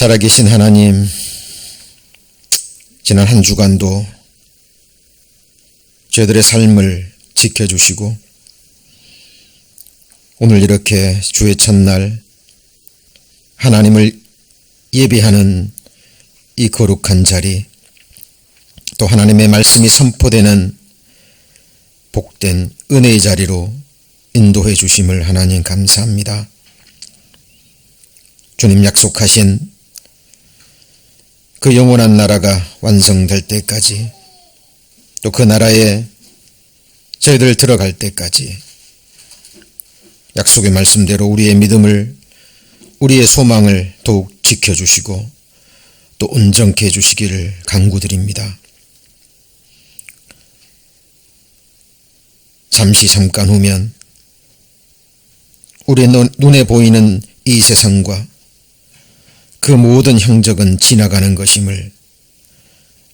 살아계신 하나님, 지난 한 주간도 저희들의 삶을 지켜주시고 오늘 이렇게 주의 첫날 하나님을 예배하는 이 거룩한 자리, 또 하나님의 말씀이 선포되는 복된 은혜의 자리로 인도해 주심을 하나님 감사합니다. 주님 약속하신 그 영원한 나라가 완성될 때까지, 또 그 나라에 저희들 들어갈 때까지 약속의 말씀대로 우리의 믿음을, 우리의 소망을 더욱 지켜주시고 또 온전케 해주시기를 간구드립니다. 잠깐 후면 우리의 눈에 보이는 이 세상과 그 모든 형적은 지나가는 것임을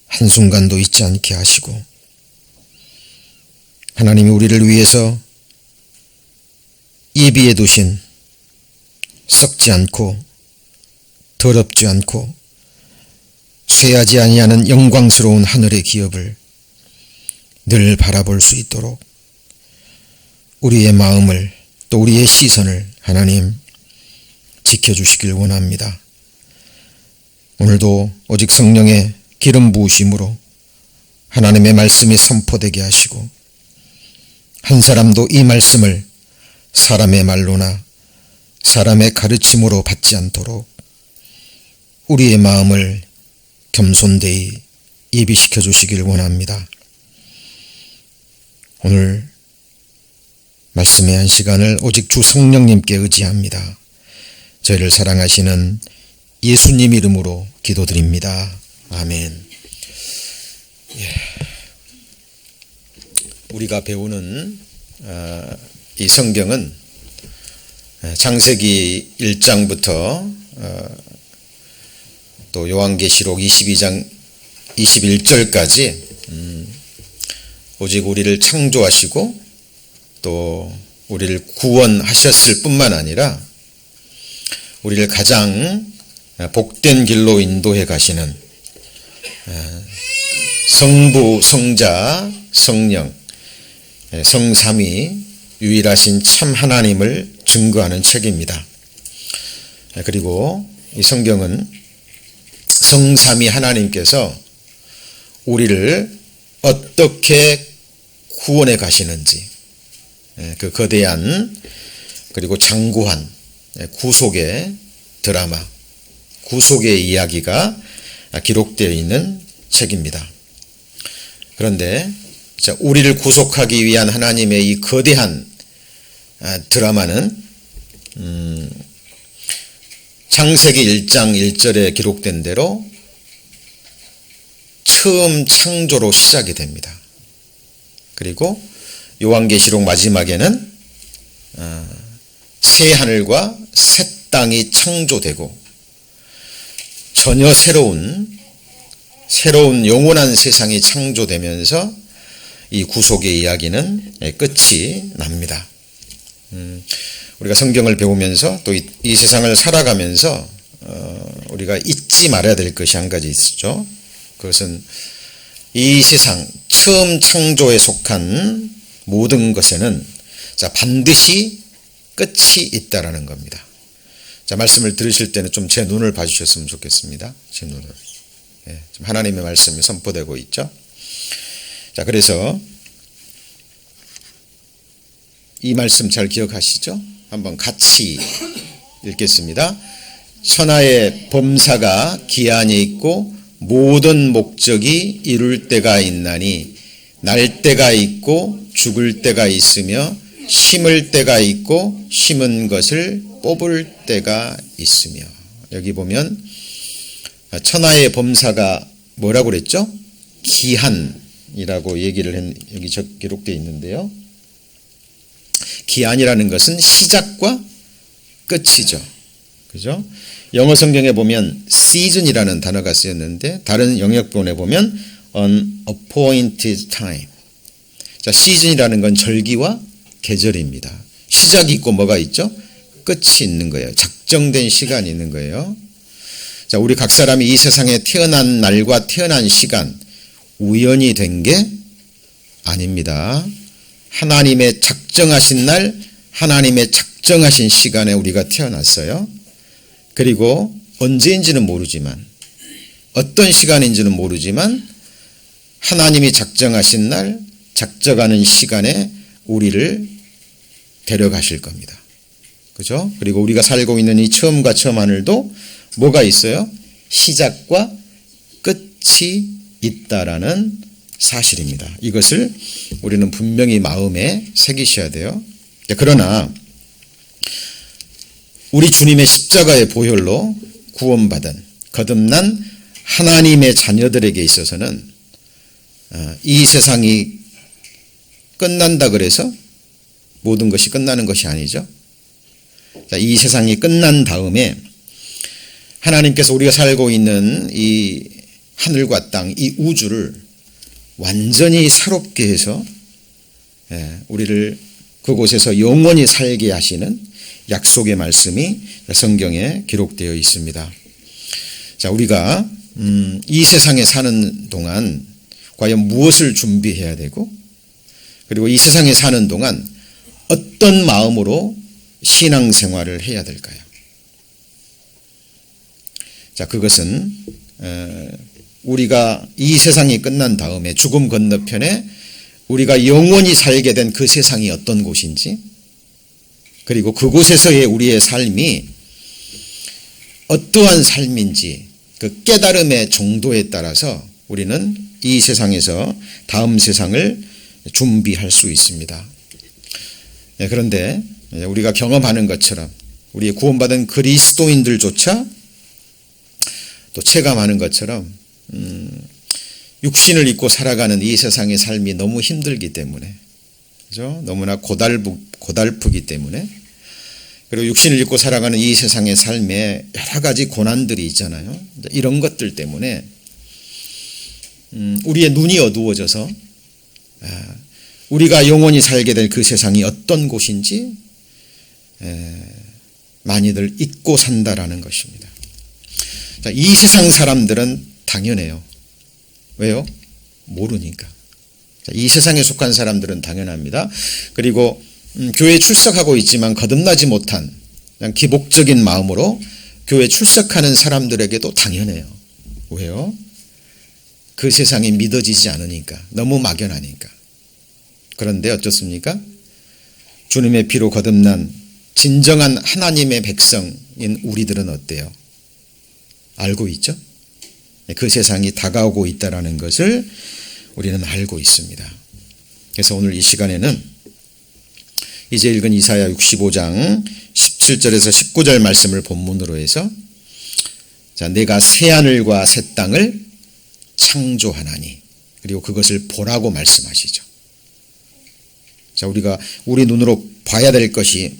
한순간도 잊지 않게 하시고, 하나님이 우리를 위해서 예비해 두신 썩지 않고 더럽지 않고 쇠하지 아니하는 영광스러운 하늘의 기업을 늘 바라볼 수 있도록 우리의 마음을, 또 우리의 시선을 하나님 지켜주시길 원합니다. 오늘도 오직 성령의 기름 부으심으로 하나님의 말씀이 선포되게 하시고, 한 사람도 이 말씀을 사람의 말로나 사람의 가르침으로 받지 않도록 우리의 마음을 겸손되이 예비시켜 주시길 원합니다. 오늘 말씀의 한 시간을 오직 주 성령님께 의지합니다. 저희를 사랑하시는 예수님 이름으로 기도드립니다. 아멘. 우리가 배우는 이 성경은 창세기 1장부터 또 요한계시록 22장 21절까지 오직 우리를 창조하시고 또 우리를 구원하셨을 뿐만 아니라 우리를 가장 복된 길로 인도해 가시는 성부, 성자, 성령, 성삼위 유일하신 참 하나님을 증거하는 책입니다. 그리고 이 성경은 성삼위 하나님께서 우리를 어떻게 구원해 가시는지, 그 거대한 그리고 장구한 구속의 드라마, 구속의 이야기가 기록되어 있는 책입니다. 그런데 우리를 구속하기 위한 하나님의 이 거대한 드라마는 창세기 1장 1절에 기록된 대로 처음 창조로 시작이 됩니다. 그리고 요한계시록 마지막에는 새 하늘과 새 땅이 창조되고 전혀 새로운 영원한 세상이 창조되면서 이 구속의 이야기는 끝이 납니다. 우리가 성경을 배우면서 또 이 세상을 살아가면서 우리가 잊지 말아야 될 것이 한 가지 있죠. 그것은 이 세상 처음 창조에 속한 모든 것에는 반드시 끝이 있다라는 겁니다. 말씀을 들으실 때는 좀 제 눈을 봐주셨으면 좋겠습니다. 제 눈을. 지금 하나님의 말씀이 선포되고 있죠. 그래서 이 말씀 잘 기억하시죠? 한번 같이 읽겠습니다. 천하의 범사가 기한이 있고 모든 목적이 이룰 때가 있나니 날 때가 있고 죽을 때가 있으며 심을 때가 있고 심은 것을 뽑을 때가 있으며. 여기 보면 천하의 범사가 뭐라고 그랬죠? 기한이라고 얘기를 여기 기록되어 있는데요. 기한이라는 것은 시작과 끝이죠. 그죠? 영어 성경에 보면 season이라는 단어가 쓰였는데 다른 영역본에 보면 an appointed time. season이라는 건 절기와 계절입니다. 시작이 있고 뭐가 있죠? 끝이 있는 거예요. 작정된 시간이 있는 거예요. 자, 우리 각 사람이 이 세상에 태어난 날과 태어난 시간 우연히 된 게 아닙니다. 하나님의 작정하신 날, 하나님의 작정하신 시간에 우리가 태어났어요. 그리고 언제인지는 모르지만, 어떤 시간인지는 모르지만 하나님이 작정하신 날, 작정하는 시간에 우리를 데려가실 겁니다. 그죠? 그리고 우리가 살고 있는 이 처음과 처음 하늘도 뭐가 있어요? 시작과 끝이 있다라는 사실입니다. 이것을 우리는 분명히 마음에 새기셔야 돼요. 그러나 우리 주님의 십자가의 보혈로 구원받은 거듭난 하나님의 자녀들에게 있어서는 이 세상이 끝난다 그래서 모든 것이 끝나는 것이 아니죠. 이 세상이 끝난 다음에 하나님께서 우리가 살고 있는 이 하늘과 땅, 이 우주를 완전히 새롭게 해서 우리를 그곳에서 영원히 살게 하시는 약속의 말씀이 성경에 기록되어 있습니다. 자, 우리가 이 세상에 사는 동안 과연 무엇을 준비해야 되고, 그리고 이 세상에 사는 동안 어떤 마음으로 신앙생활을 해야 될까요? 자, 그것은 우리가 이 세상이 끝난 다음에 죽음 건너편에 우리가 영원히 살게 된 그 세상이 어떤 곳인지, 그리고 그곳에서의 우리의 삶이 어떠한 삶인지 그 깨달음의 정도에 따라서 우리는 이 세상에서 다음 세상을 준비할 수 있습니다. 그런데 우리가 경험하는 것처럼 우리 구원받은 그리스도인들조차 또 체감하는 것처럼 육신을 입고 살아가는 이 세상의 삶이 너무 힘들기 때문에, 그죠? 너무나 고달프기 때문에, 그리고 육신을 입고 살아가는 이 세상의 삶에 여러 가지 고난들이 있잖아요. 이런 것들 때문에 우리의 눈이 어두워져서 우리가 영원히 살게 될 그 세상이 어떤 곳인지 많이들 잊고 산다라는 것입니다. 자, 이 세상 사람들은 당연해요. 왜요? 모르니까. 자, 이 세상에 속한 사람들은 당연합니다. 그리고 교회에 출석하고 있지만 거듭나지 못한 그냥 기복적인 마음으로 교회에 출석하는 사람들에게도 당연해요. 왜요? 그 세상이 믿어지지 않으니까, 너무 막연하니까. 그런데 어떻습니까? 주님의 피로 거듭난 진정한 하나님의 백성인 우리들은 어때요? 알고 있죠? 그 세상이 다가오고 있다는 것을 우리는 알고 있습니다. 그래서 오늘 이 시간에는 이제 읽은 이사야 65장 17절에서 19절 말씀을 본문으로 해서, 자, 내가 새하늘과 새 땅을 창조하나니, 그리고 그것을 보라고 말씀하시죠. 자, 우리가 우리 눈으로 봐야 될 것이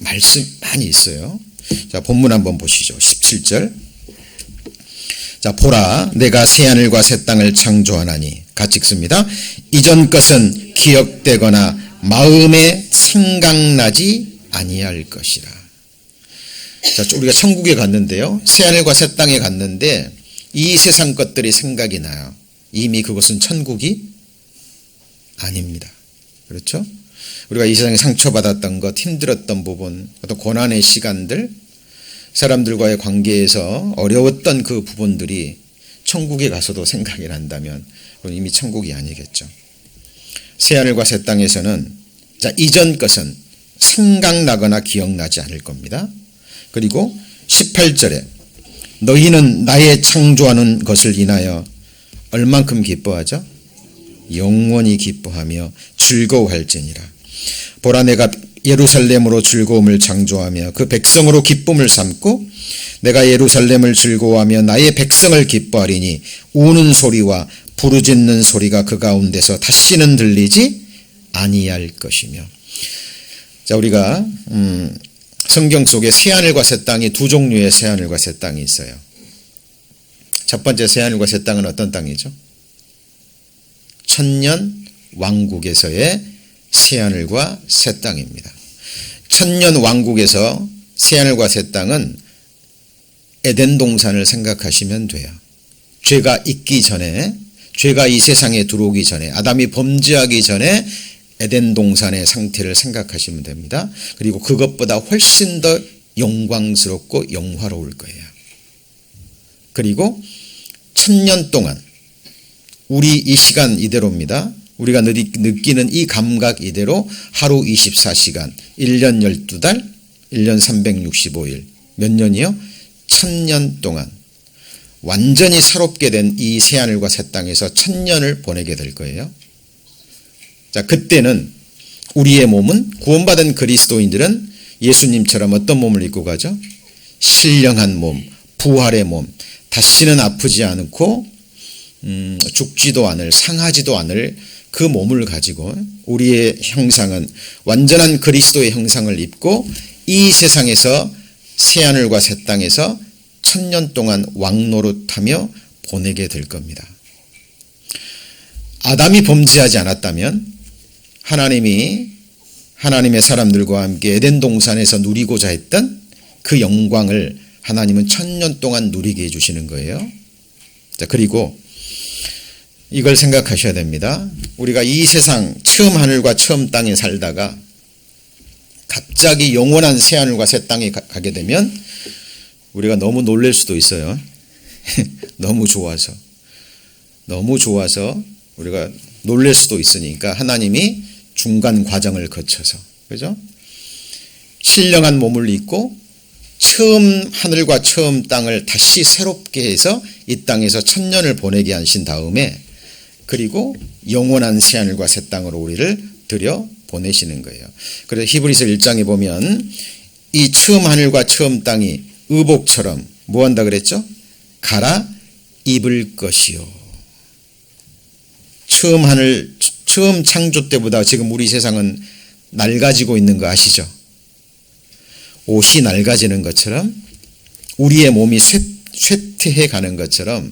많이 있어요. 자, 본문 한번 보시죠. 17절. 자, 보라, 내가 새하늘과 새 땅을 창조하나니, 같이 읽습니다. 이전 것은 기억되거나 마음에 생각나지 아니할 것이라. 자, 우리가 천국에 갔는데요, 새하늘과 새 땅에 갔는데 이 세상 것들이 생각이 나요. 이미 그것은 천국이 아닙니다. 그렇죠? 우리가 이 세상에 상처받았던 것, 힘들었던 부분, 또 고난의 시간들, 사람들과의 관계에서 어려웠던 그 부분들이 천국에 가서도 생각이 난다면 그건 이미 천국이 아니겠죠. 새하늘과 새 땅에서는, 자, 이전 것은 생각나거나 기억나지 않을 겁니다. 그리고 18절에 너희는 나의 창조하는 것을 인하여 얼만큼 기뻐하죠? 영원히 기뻐하며 즐거워할지니라. 보라, 내가 예루살렘으로 즐거움을 창조하며 그 백성으로 기쁨을 삼고 내가 예루살렘을 즐거워하며 나의 백성을 기뻐하리니 우는 소리와 부르짖는 소리가 그 가운데서 다시는 들리지 아니할 것이며. 자, 우리가 성경 속에 새하늘과 새 땅이 두 종류의 새하늘과 새 땅이 있어요. 첫 번째 새하늘과 새 땅은 어떤 땅이죠? 천년 왕국에서의 새하늘과 새 땅입니다. 천년 왕국에서 새하늘과 새 땅은 에덴 동산을 생각하시면 돼요. 죄가 있기 전에, 죄가 이 세상에 들어오기 전에, 아담이 범죄하기 전에 에덴 동산의 상태를 생각하시면 됩니다. 그리고 그것보다 훨씬 더 영광스럽고 영화로울 거예요. 그리고 1000년 동안 우리 이 시간 이대로입니다. 우리가 느끼는 이 감각 이대로 하루 24시간, 1년 12달, 1년 365일, 몇 년이요? 1000년 동안 완전히 새롭게 된 이 새하늘과 새 땅에서 1000년을 보내게 될 거예요. 자, 그때는 우리의 몸은, 구원받은 그리스도인들은 예수님처럼 어떤 몸을 입고 가죠? 신령한 몸, 부활의 몸, 다시는 아프지 않고 죽지도 않을, 상하지도 않을 그 몸을 가지고 우리의 형상은 완전한 그리스도의 형상을 입고 이 세상에서 새하늘과 새 땅에서 1000년 동안 왕노릇하며 보내게 될 겁니다. 아담이 범죄하지 않았다면 하나님이 하나님의 사람들과 함께 에덴 동산에서 누리고자 했던 그 영광을 하나님은 1000년 동안 누리게 해주시는 거예요. 자, 그리고 이걸 생각하셔야 됩니다. 우리가 이 세상 처음 하늘과 처음 땅에 살다가 갑자기 영원한 새하늘과 새 땅에 가게 되면 우리가 너무 놀랄 수도 있어요. 너무 좋아서 우리가 놀랄 수도 있으니까 하나님이 중간 과정을 거쳐서, 그죠? 신령한 몸을 입고 처음 하늘과 처음 땅을 다시 새롭게 해서 이 땅에서 1000년을 보내게 하신 다음에 그리고 영원한 새하늘과 새 땅으로 우리를 들여 보내시는 거예요. 그래서 히브리서 1장에 보면 이 처음 하늘과 처음 땅이 의복처럼 뭐 한다 그랬죠? 갈아 입을 것이요. 처음 하늘, 처음 창조 때보다 지금 우리 세상은 낡아지고 있는 거 아시죠? 옷이 낡아지는 것처럼 우리의 몸이 쇠퇴해 가는 것처럼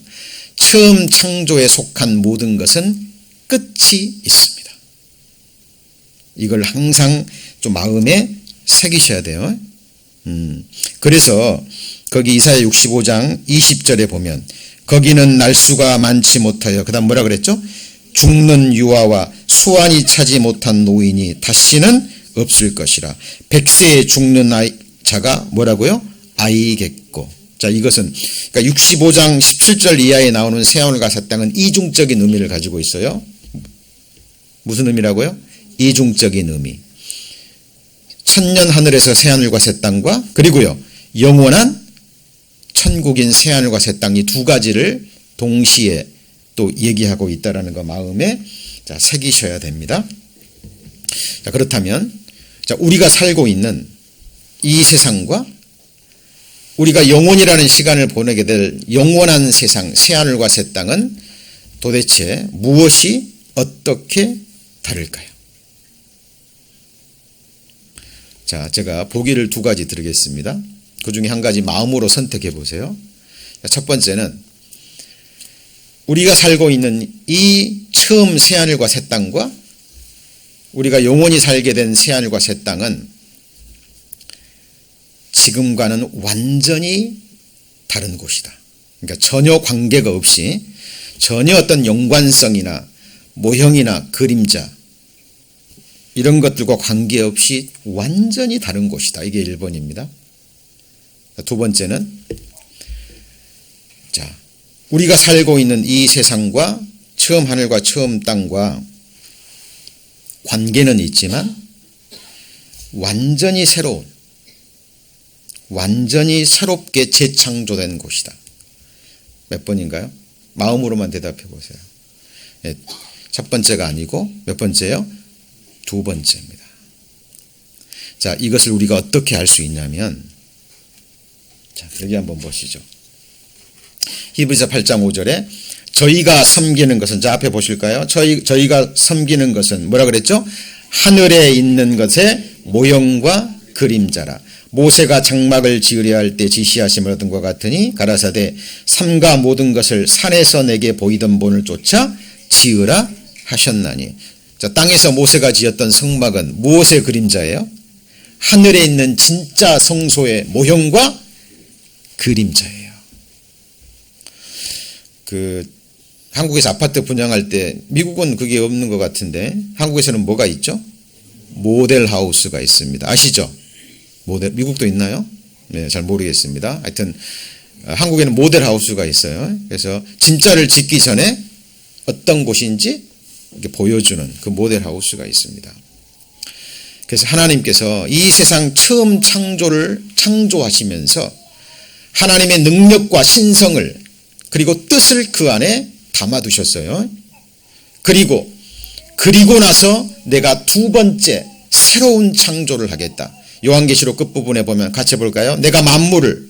처음 창조에 속한 모든 것은 끝이 있습니다. 이걸 항상 좀 마음에 새기셔야 돼요. 그래서 거기 이사야 65장 20절에 보면 거기는 날수가 많지 못하여, 그 다음 뭐라 그랬죠? 죽는 유아와 수완이 차지 못한 노인이 다시는 없을 것이라. 100세에 죽는 자가 뭐라고요? 아이겠고. 자, 이것은 그러니까 65장 17절 이하에 나오는 새하늘과 새 땅은 이중적인 의미를 가지고 있어요. 무슨 의미라고요? 이중적인 의미. 천년 하늘에서 새하늘과 새 땅과 그리고요 영원한 천국인 새하늘과 새 땅, 이 두 가지를 동시에 또 얘기하고 있다라는 거 마음에 자, 새기셔야 됩니다. 자, 그렇다면 자, 우리가 살고 있는 이 세상과 우리가 영원이라는 시간을 보내게 될 영원한 세상, 새하늘과 새 땅은 도대체 무엇이 어떻게 다를까요? 자, 제가 보기를 두 가지 드리겠습니다. 그 중에 한 가지 마음으로 선택해 보세요. 첫 번째는 우리가 살고 있는 이 처음 새하늘과 새 땅과 우리가 영원히 살게 된 새하늘과 새 땅은 지금과는 완전히 다른 곳이다. 그러니까 전혀 관계가 없이 전혀 어떤 연관성이나 모형이나 그림자 이런 것들과 관계없이 완전히 다른 곳이다. 이게 1번입니다. 두 번째는 자, 우리가 살고 있는 이 세상과 처음 하늘과 처음 땅과 관계는 있지만 완전히 새로운, 완전히 새롭게 재창조된 곳이다. 몇 번인가요? 마음으로만 대답해 보세요. 네, 첫 번째가 아니고 몇 번째요? 두 번째입니다. 자, 이것을 우리가 어떻게 알 수 있냐면 자, 여기 한번 보시죠. 히브리서 8장 5절에 저희가 섬기는 것은, 자 앞에 보실까요? 저희가 섬기는 것은 뭐라 그랬죠? 하늘에 있는 것의 모형과 그림자라. 모세가 장막을 지으려 할 때 지시하심을 얻은 것 같으니 가라사대 삼가 모든 것을 산에서 내게 보이던 본을 쫓아 지으라 하셨나니. 자, 땅에서 모세가 지었던 성막은 무엇의 그림자예요? 하늘에 있는 진짜 성소의 모형과 그림자예요. 한국에서 아파트 분양할 때 미국은 그게 없는 것 같은데 한국에서는 뭐가 있죠? 모델하우스가 있습니다. 아시죠? 미국도 있나요? 네, 잘 모르겠습니다. 하여튼 한국에는 모델하우스가 있어요. 그래서 진짜를 짓기 전에 어떤 곳인지 이렇게 보여주는 그 모델하우스가 있습니다. 그래서 하나님께서 이 세상 처음 창조하시면서 하나님의 능력과 신성을 그리고 뜻을 그 안에 담아두셨어요. 그리고 나서 내가 두 번째 새로운 창조를 하겠다. 요한계시록 끝부분에 보면 같이 볼까요? 내가 만물을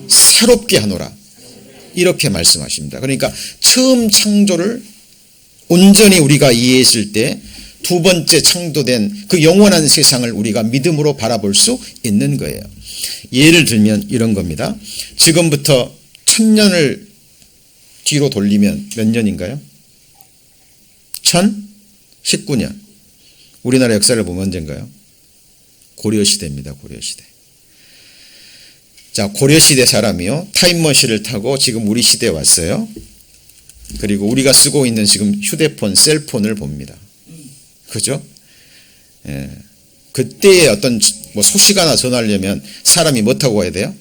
새롭게 하노라. 이렇게 말씀하십니다. 그러니까 처음 창조를 온전히 우리가 이해했을 때 두 번째 창조된 그 영원한 세상을 우리가 믿음으로 바라볼 수 있는 거예요. 예를 들면 이런 겁니다. 지금부터 1000년을 뒤로 돌리면 몇 년인가요? 1019년. 우리나라 역사를 보면 언젠가요? 고려시대입니다. 고려시대. 자, 고려시대 사람이요. 타임머신을 타고 지금 우리 시대에 왔어요. 그리고 우리가 쓰고 있는 지금 휴대폰, 셀폰을 봅니다. 그죠? 예. 그때의 어떤 소식 하나 전하려면 사람이 뭐 타고 가야 돼요?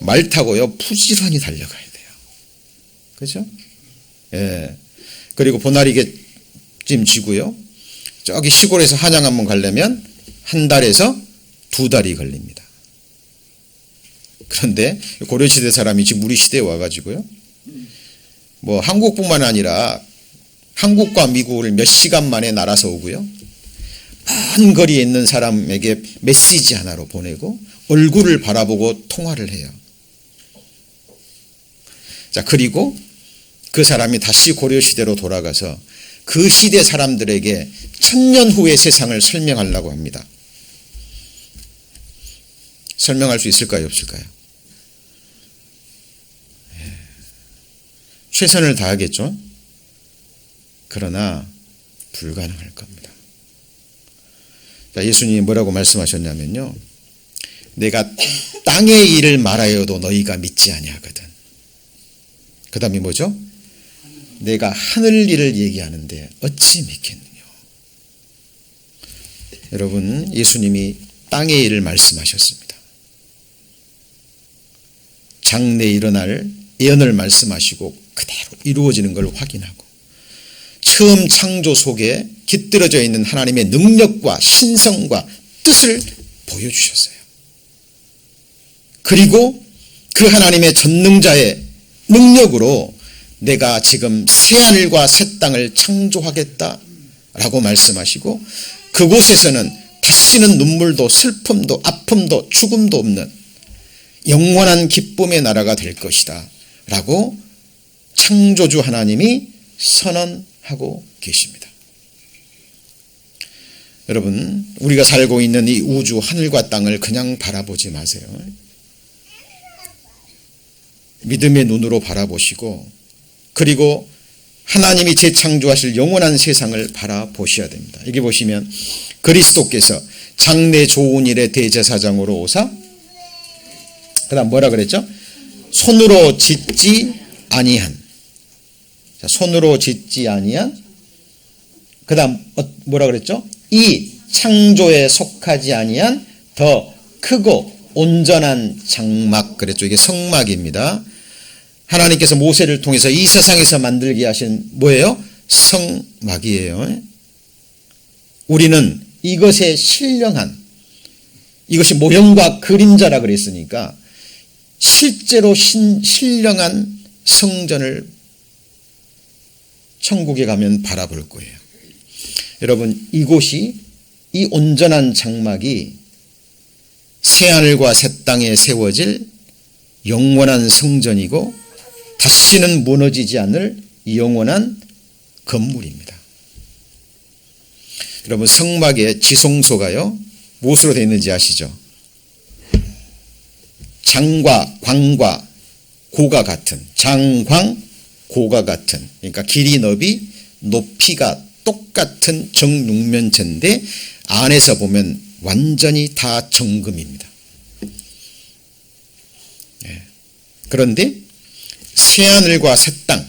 말 타고요. 부지런히 달려가야 돼요. 그죠? 예. 그리고 보나리개 찜 쥐고요. 저기 시골에서 한양 한번 가려면 한 달에서 2달이 걸립니다. 그런데 고려시대 사람이 지금 우리 시대에 와가지고요. 한국뿐만 아니라 한국과 미국을 몇 시간 만에 날아서 오고요. 먼 거리에 있는 사람에게 메시지 하나로 보내고 얼굴을 바라보고 통화를 해요. 자, 그리고 그 사람이 다시 고려시대로 돌아가서 그 시대 사람들에게 1000년 후의 세상을 설명하려고 합니다. 설명할 수 있을까요? 없을까요? 최선을 다하겠죠? 그러나 불가능할 겁니다. 자, 예수님이 뭐라고 말씀하셨냐면요. 내가 땅의 일을 말하여도 너희가 믿지 아니하거든. 그 다음이 뭐죠? 내가 하늘 일을 얘기하는데 어찌 믿겠느냐. 여러분, 예수님이 땅의 일을 말씀하셨습니다. 장래에 일어날 예언을 말씀하시고 그대로 이루어지는 걸 확인하고 처음 창조 속에 깃들어져 있는 하나님의 능력과 신성과 뜻을 보여주셨어요. 그리고 그 하나님의 전능자의 능력으로 내가 지금 새하늘과 새 땅을 창조하겠다라고 말씀하시고 그곳에서는 다시는 눈물도 슬픔도 아픔도 죽음도 없는 영원한 기쁨의 나라가 될 것이다 라고 창조주 하나님이 선언하고 계십니다. 여러분, 우리가 살고 있는 이 우주 하늘과 땅을 그냥 바라보지 마세요. 믿음의 눈으로 바라보시고 그리고 하나님이 재창조하실 영원한 세상을 바라보셔야 됩니다. 여기 보시면 그리스도께서 장래 좋은 일의 대제사장으로 오사 그 다음 뭐라 그랬죠? 손으로 짓지 아니한. 자, 손으로 짓지 아니한. 그 다음 뭐라 그랬죠? 이 창조에 속하지 아니한 더 크고 온전한 장막. 그랬죠. 이게 성막입니다. 하나님께서 모세를 통해서 이 세상에서 만들게 하신 뭐예요? 성막이에요. 우리는 이것에 신령한, 이것이 모형과 그림자라 그랬으니까 실제로 신령한 성전을 천국에 가면 바라볼 거예요. 여러분, 이곳이, 이 온전한 장막이 새하늘과 새 땅에 세워질 영원한 성전이고 다시는 무너지지 않을 영원한 건물입니다. 여러분, 성막의 지성소가요 무엇으로 되어 있는지 아시죠? 장과 광과 고가 같은, 장광 고가 같은, 그러니까 길이 너비 높이가 똑같은 정육면체인데 안에서 보면 완전히 다 정금입니다. 그런데 새하늘과 새 땅,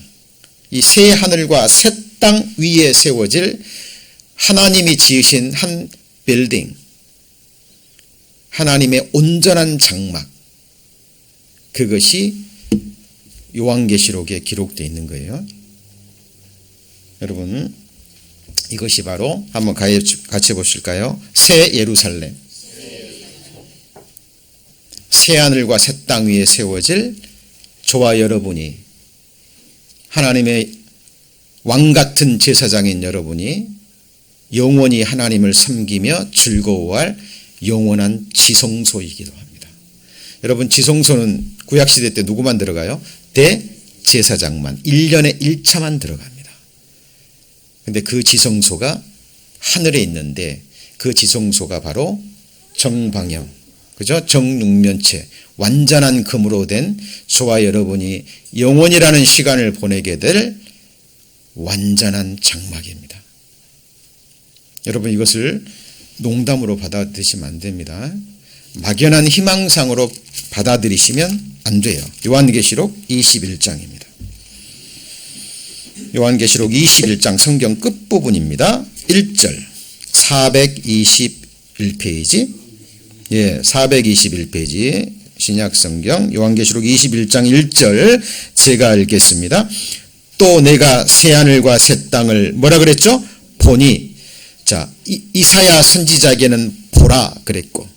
이 새하늘과 새 땅 위에 세워질 하나님이 지으신 한 빌딩, 하나님의 온전한 장막, 그것이 요한계시록에 기록되어 있는 거예요. 여러분, 이것이 바로 한번 같이 보실까요? 새 예루살렘, 새하늘과 새 땅 위에 세워질 저와 여러분이, 하나님의 왕같은 제사장인 여러분이 영원히 하나님을 섬기며 즐거워할 영원한 지성소이기도 합니다. 여러분, 지성소는 구약시대 때 누구만 들어가요? 대제사장만 1년에 1차만 들어갑니다. 그런데 그 지성소가 하늘에 있는데 그 지성소가 바로 정방형, 그죠? 정육면체, 완전한 금으로 된 저와 여러분이 영원이라는 시간을 보내게 될 완전한 장막입니다. 여러분, 이것을 농담으로 받아들이시면 안 됩니다. 막연한 희망상으로 받아들이시면 안 돼요. 요한계시록 21장입니다. 요한계시록 21장 성경 끝부분입니다. 1절 421페이지, 421페이지 신약성경 요한계시록 21장 1절 제가 읽겠습니다. 또 내가 새하늘과 새 땅을 뭐라 그랬죠? 보니. 자, 이사야 선지자에게는 보라 그랬고,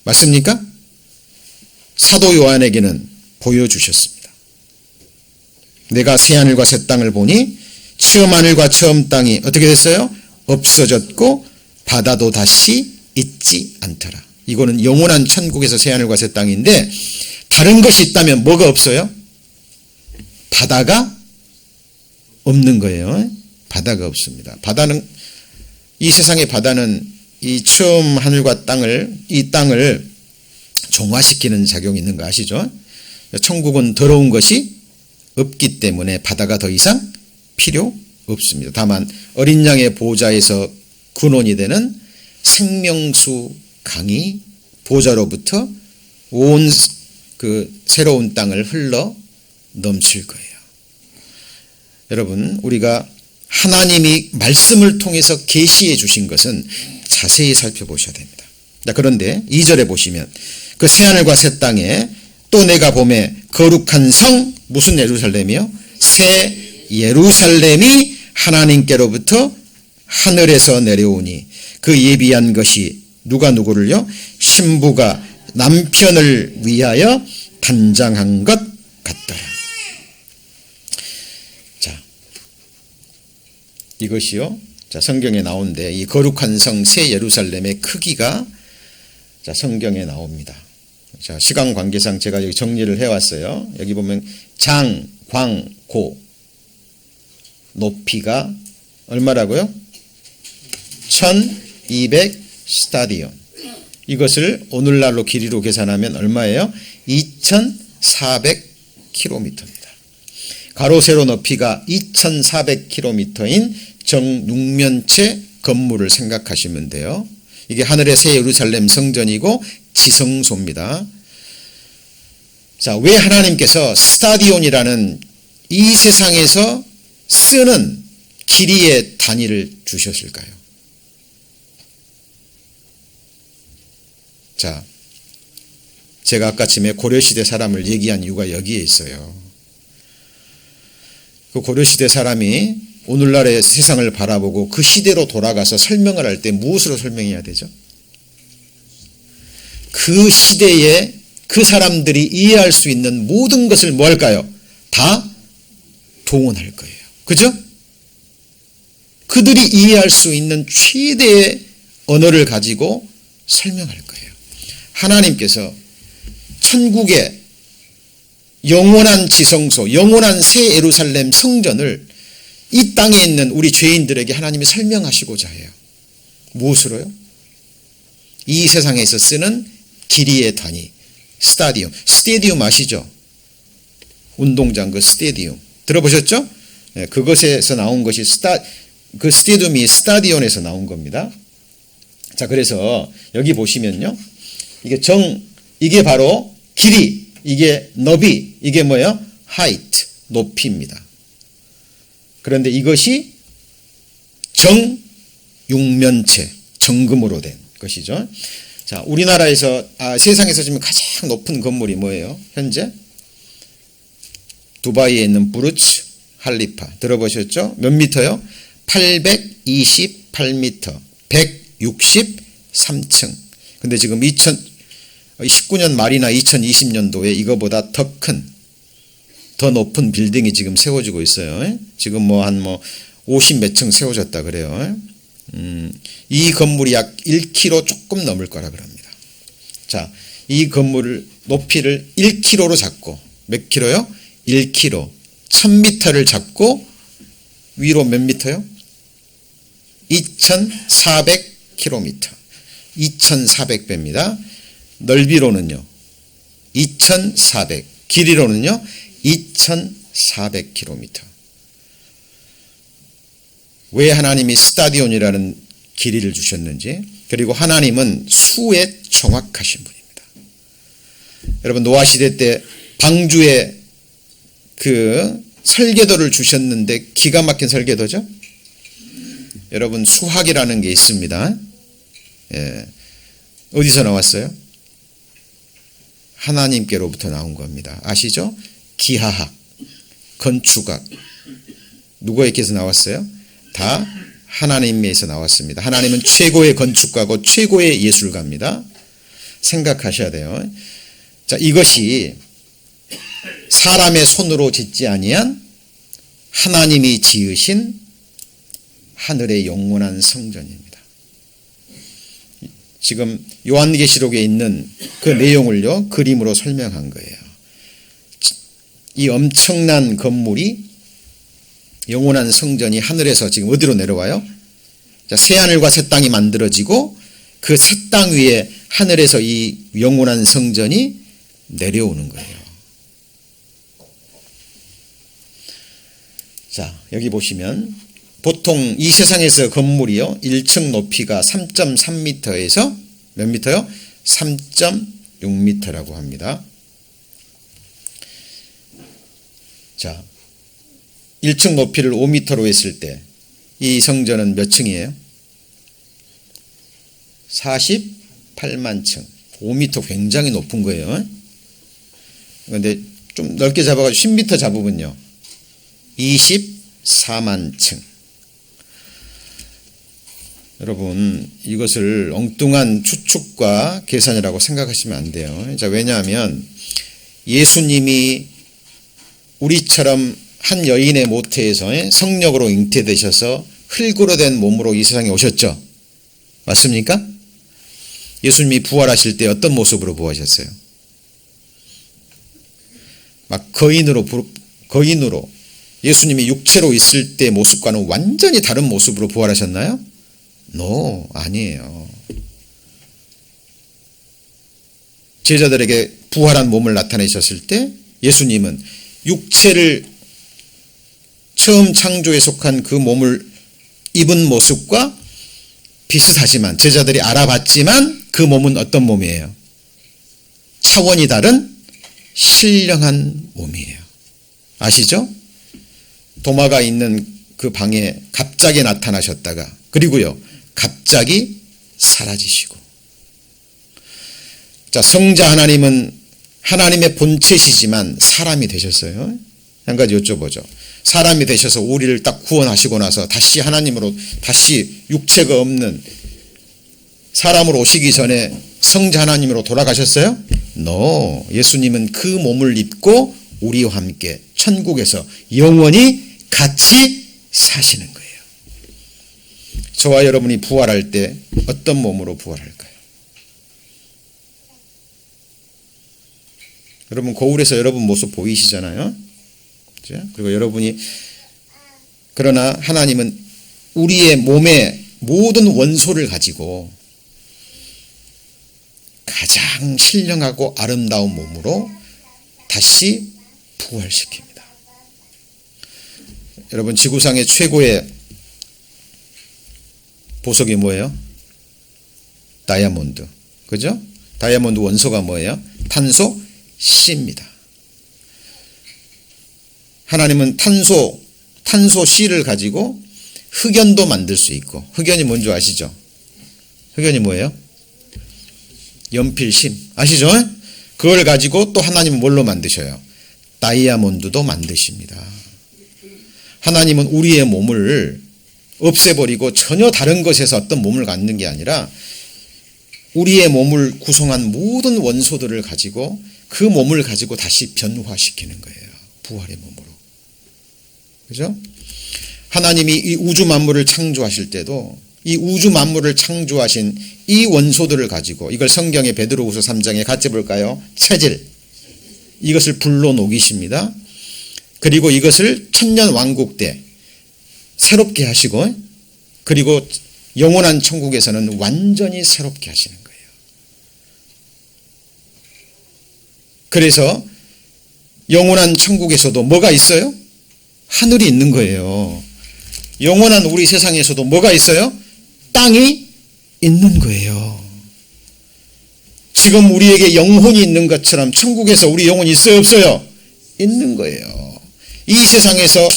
맞습니까? 사도 요한에게는 보여주셨습니다. 내가 새하늘과 새 땅을 보니 처음 하늘과 처음 땅이 어떻게 됐어요? 없어졌고 바다도 다시 있지 않더라. 이거는 영원한 천국에서 새하늘과 새 땅인데, 다른 것이 있다면 뭐가 없어요? 바다가 없는 거예요. 바다가 없습니다. 바다는, 이 세상의 바다는 이 처음 하늘과 땅을, 이 땅을 정화시키는 작용이 있는 거 아시죠? 천국은 더러운 것이 없기 때문에 바다가 더 이상 필요 없습니다. 다만 어린 양의 보좌에서 근원이 되는 생명수 강이 보좌로부터 온 그 새로운 땅을 흘러 넘칠 거예요. 여러분, 우리가 하나님이 말씀을 통해서 계시해 주신 것은 자세히 살펴보셔야 됩니다. 그런데 2절에 보시면 그 새하늘과 새 땅에 또 내가 보매 거룩한 성, 무슨 예루살렘이요? 새 예루살렘이 하나님께로부터 하늘에서 내려오니 그 예비한 것이 누가 누구를요? 신부가 남편을 위하여 단장한 것 같더라. 자, 이것이요. 자, 성경에 나오는데 이 거룩한 성 새 예루살렘의 크기가 자, 성경에 나옵니다. 자, 시간 관계상 제가 여기 정리를 해왔어요. 여기 보면 장, 광, 고 높이가 얼마라고요? 1200 스타디온. 이것을 오늘날로 길이로 계산하면 얼마예요? 2400km입니다. 가로 세로 높이가 2400km인 정육면체 건물을 생각하시면 돼요. 이게 하늘의 새 예루살렘 성전이고 지성소입니다. 자, 왜 하나님께서 스타디온이라는 이 세상에서 쓰는 길이의 단위를 주셨을까요? 자, 제가 아까쯤에 고려시대 사람을 얘기한 이유가 여기에 있어요. 그 고려시대 사람이 오늘날의 세상을 바라보고 그 시대로 돌아가서 설명을 할 때 무엇으로 설명해야 되죠? 그 시대에 그 사람들이 이해할 수 있는 모든 것을 뭐 할까요? 다 동원할 거예요. 그죠? 그들이 이해할 수 있는 최대의 언어를 가지고 설명할 거예요. 하나님께서 천국의 영원한 지성소, 영원한 새 예루살렘 성전을 이 땅에 있는 우리 죄인들에게 하나님이 설명하시고자 해요. 무엇으로요? 이 세상에서 쓰는 길이의 단위, 스타디움. 스테디움 아시죠? 운동장 그 스테디움. 들어보셨죠? 네, 그것에서 나온 것이 그 스테디움이 스타디온에서 나온 겁니다. 자, 그래서 여기 보시면요. 이게 바로 길이, 이게 너비, 이게 뭐예요? height. 높이입니다. 그런데 이것이 정육면체, 정금으로 된 것이죠. 자, 우리나라에서 세상에서 지금 가장 높은 건물이 뭐예요? 현재 두바이에 있는 부르츠 할리파 들어보셨죠? 몇 미터요? 828미터, 163층. 근데 지금 2019년 말이나 2020년도에 이거보다 더 높은 빌딩이 지금 세워지고 있어요. 지금 한 50 몇 층 세워졌다 그래요. 이 건물이 약 1km 조금 넘을 거라 그럽니다. 자, 이 건물을 높이를 1km로 잡고 몇 킬로요? 1km, 1000m를 잡고 위로 몇 미터요? 2400km, 2400배입니다. 넓이로는요 2400, 길이로는요 2400km. 왜 하나님이 스타디온이라는 길이를 주셨는지, 그리고 하나님은 수에 정확하신 분입니다. 여러분, 노아 시대 때 방주에 그 설계도를 주셨는데 기가 막힌 설계도죠. 여러분, 수학이라는 게 있습니다. 예. 어디서 나왔어요? 하나님께로부터 나온 겁니다. 아시죠? 기하학, 건축학, 누구에게서 나왔어요? 다 하나님에서 나왔습니다. 하나님은 최고의 건축가고 최고의 예술가입니다. 생각하셔야 돼요. 자, 이것이 사람의 손으로 짓지 아니한 하나님이 지으신 하늘의 영원한 성전입니다. 지금 요한계시록에 있는 그 내용을요 그림으로 설명한 거예요. 이 엄청난 건물이, 영원한 성전이 하늘에서 지금 어디로 내려와요? 자, 새하늘과 새 땅이 만들어지고 그 새 땅 위에 하늘에서 이 영원한 성전이 내려오는 거예요. 자, 여기 보시면 보통 이 세상에서 건물이요 1층 높이가 3.3m에서 몇 미터요? 3.6m라고 합니다. 자, 1층 높이를 5m로 했을 때 이 성전은 몇 층이에요? 48만 층. 5m 굉장히 높은 거예요. 그런데 좀 넓게 잡아가지고 10m 잡으면요 24만 층. 여러분, 이것을 엉뚱한 추측과 계산이라고 생각하시면 안 돼요. 자, 왜냐하면 예수님이 우리처럼 한 여인의 모태에서 성령으로 잉태되셔서 흙으로 된 몸으로 이 세상에 오셨죠. 맞습니까? 예수님이 부활하실 때 어떤 모습으로 부활하셨어요? 막 거인으로 예수님이 육체로 있을 때 모습과는 완전히 다른 모습으로 부활하셨나요? No, 아니에요. 제자들에게 부활한 몸을 나타내셨을 때 예수님은 육체를 처음 창조에 속한 그 몸을 입은 모습과 비슷하지만, 제자들이 알아봤지만 그 몸은 어떤 몸이에요? 차원이 다른 신령한 몸이에요. 아시죠? 도마가 있는 그 방에 갑자기 나타나셨다가, 그리고요 갑자기 사라지시고. 자, 성자 하나님은 하나님의 본체시지만 사람이 되셨어요. 한 가지 여쭤보죠. 사람이 되셔서 우리를 딱 구원하시고 나서 다시 하나님으로, 다시 육체가 없는 사람으로 오시기 전에 성자 하나님으로 돌아가셨어요? No. 예수님은 그 몸을 입고 우리와 함께 천국에서 영원히 같이 사시는 거예요. 저와 여러분이 부활할 때 어떤 몸으로 부활할까요? 여러분, 거울에서 여러분 모습 보이시잖아요. 그리고 여러분이, 그러나 하나님은 우리의 몸의 모든 원소를 가지고 가장 신령하고 아름다운 몸으로 다시 부활시킵니다. 여러분, 지구상의 최고의 보석이 뭐예요? 다이아몬드. 그죠? 다이아몬드 원소가 뭐예요? 탄소 C입니다. 하나님은 탄소 C를 가지고 흑연도 만들 수 있고, 흑연이 뭔지 아시죠? 흑연이 뭐예요? 연필심 아시죠? 그걸 가지고 또 하나님은 뭘로 만드셔요? 다이아몬드도 만드십니다. 하나님은 우리의 몸을 없애버리고 전혀 다른 것에서 어떤 몸을 갖는 게 아니라 우리의 몸을 구성한 모든 원소들을 가지고 그 몸을 가지고 다시 변화시키는 거예요. 부활의 몸으로. 그죠? 하나님이 이 우주 만물을 창조하실 때도 이 우주 만물을 창조하신 이 원소들을 가지고, 이걸 성경의 베드로후서 3장에 같이 볼까요? 체질. 이것을 불로 녹이십니다. 그리고 이것을 천년 왕국 때 새롭게 하시고, 그리고 영원한 천국에서는 완전히 새롭게 하시는 거예요. 그래서 영원한 천국에서도 뭐가 있어요? 하늘이 있는 거예요. 영원한 우리 세상에서도 뭐가 있어요? 땅이 있는 거예요. 지금 우리에게 영혼이 있는 것처럼 천국에서 우리 영혼이 있어요, 없어요? 있는 거예요. 이 세상에서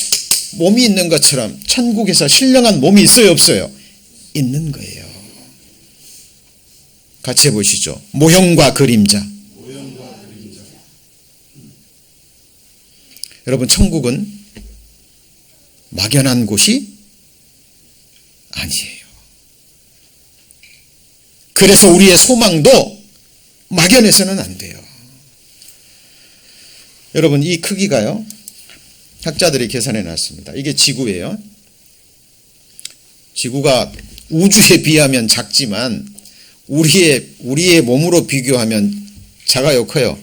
몸이 있는 것처럼 천국에서 신령한 몸이 있어요, 없어요? 있는 거예요. 같이 해보시죠. 모형과 그림자. 여러분, 천국은 막연한 곳이 아니에요. 그래서 우리의 소망도 막연해서는 안 돼요. 여러분, 이 크기가요, 학자들이 계산해 놨습니다. 이게 지구예요. 지구가 우주에 비하면 작지만 우리의 몸으로 비교하면 작아요, 커요?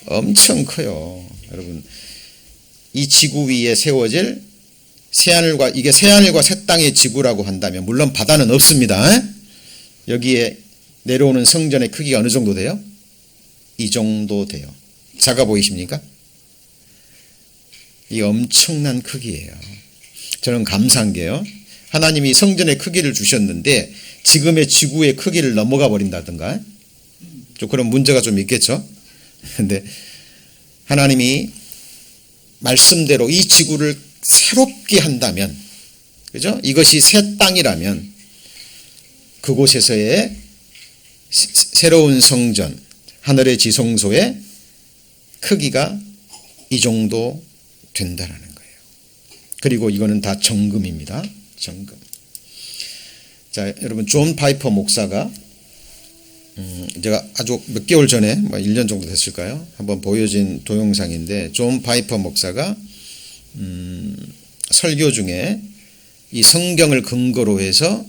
엄청 커요. 여러분, 이 지구 위에 세워질 새하늘과, 이게 새하늘과 새 땅의 지구라고 한다면, 물론 바다는 없습니다. 여기에 내려오는 성전의 크기가 어느 정도 돼요? 이 정도 돼요. 작아 보이십니까? 이 엄청난 크기예요. 저는 감사한 게요, 하나님이 성전의 크기를 주셨는데 지금의 지구의 크기를 넘어가 버린다든가, 좀 그런 문제가 좀 있겠죠. 근데 하나님이 말씀대로 이 지구를 새롭게 한다면, 그죠? 이것이 새 땅이라면 그곳에서의 새로운 성전, 하늘의 지성소의 크기가 이 정도 된다라는 거예요. 그리고 이거는 다 정금입니다. 정금. 자, 여러분, 존 파이퍼 목사가 제가 아주 몇 개월 전에, 1년 정도 됐을까요? 한번 보여진 동영상인데, 존 파이퍼 목사가 설교 중에 이 성경을 근거로 해서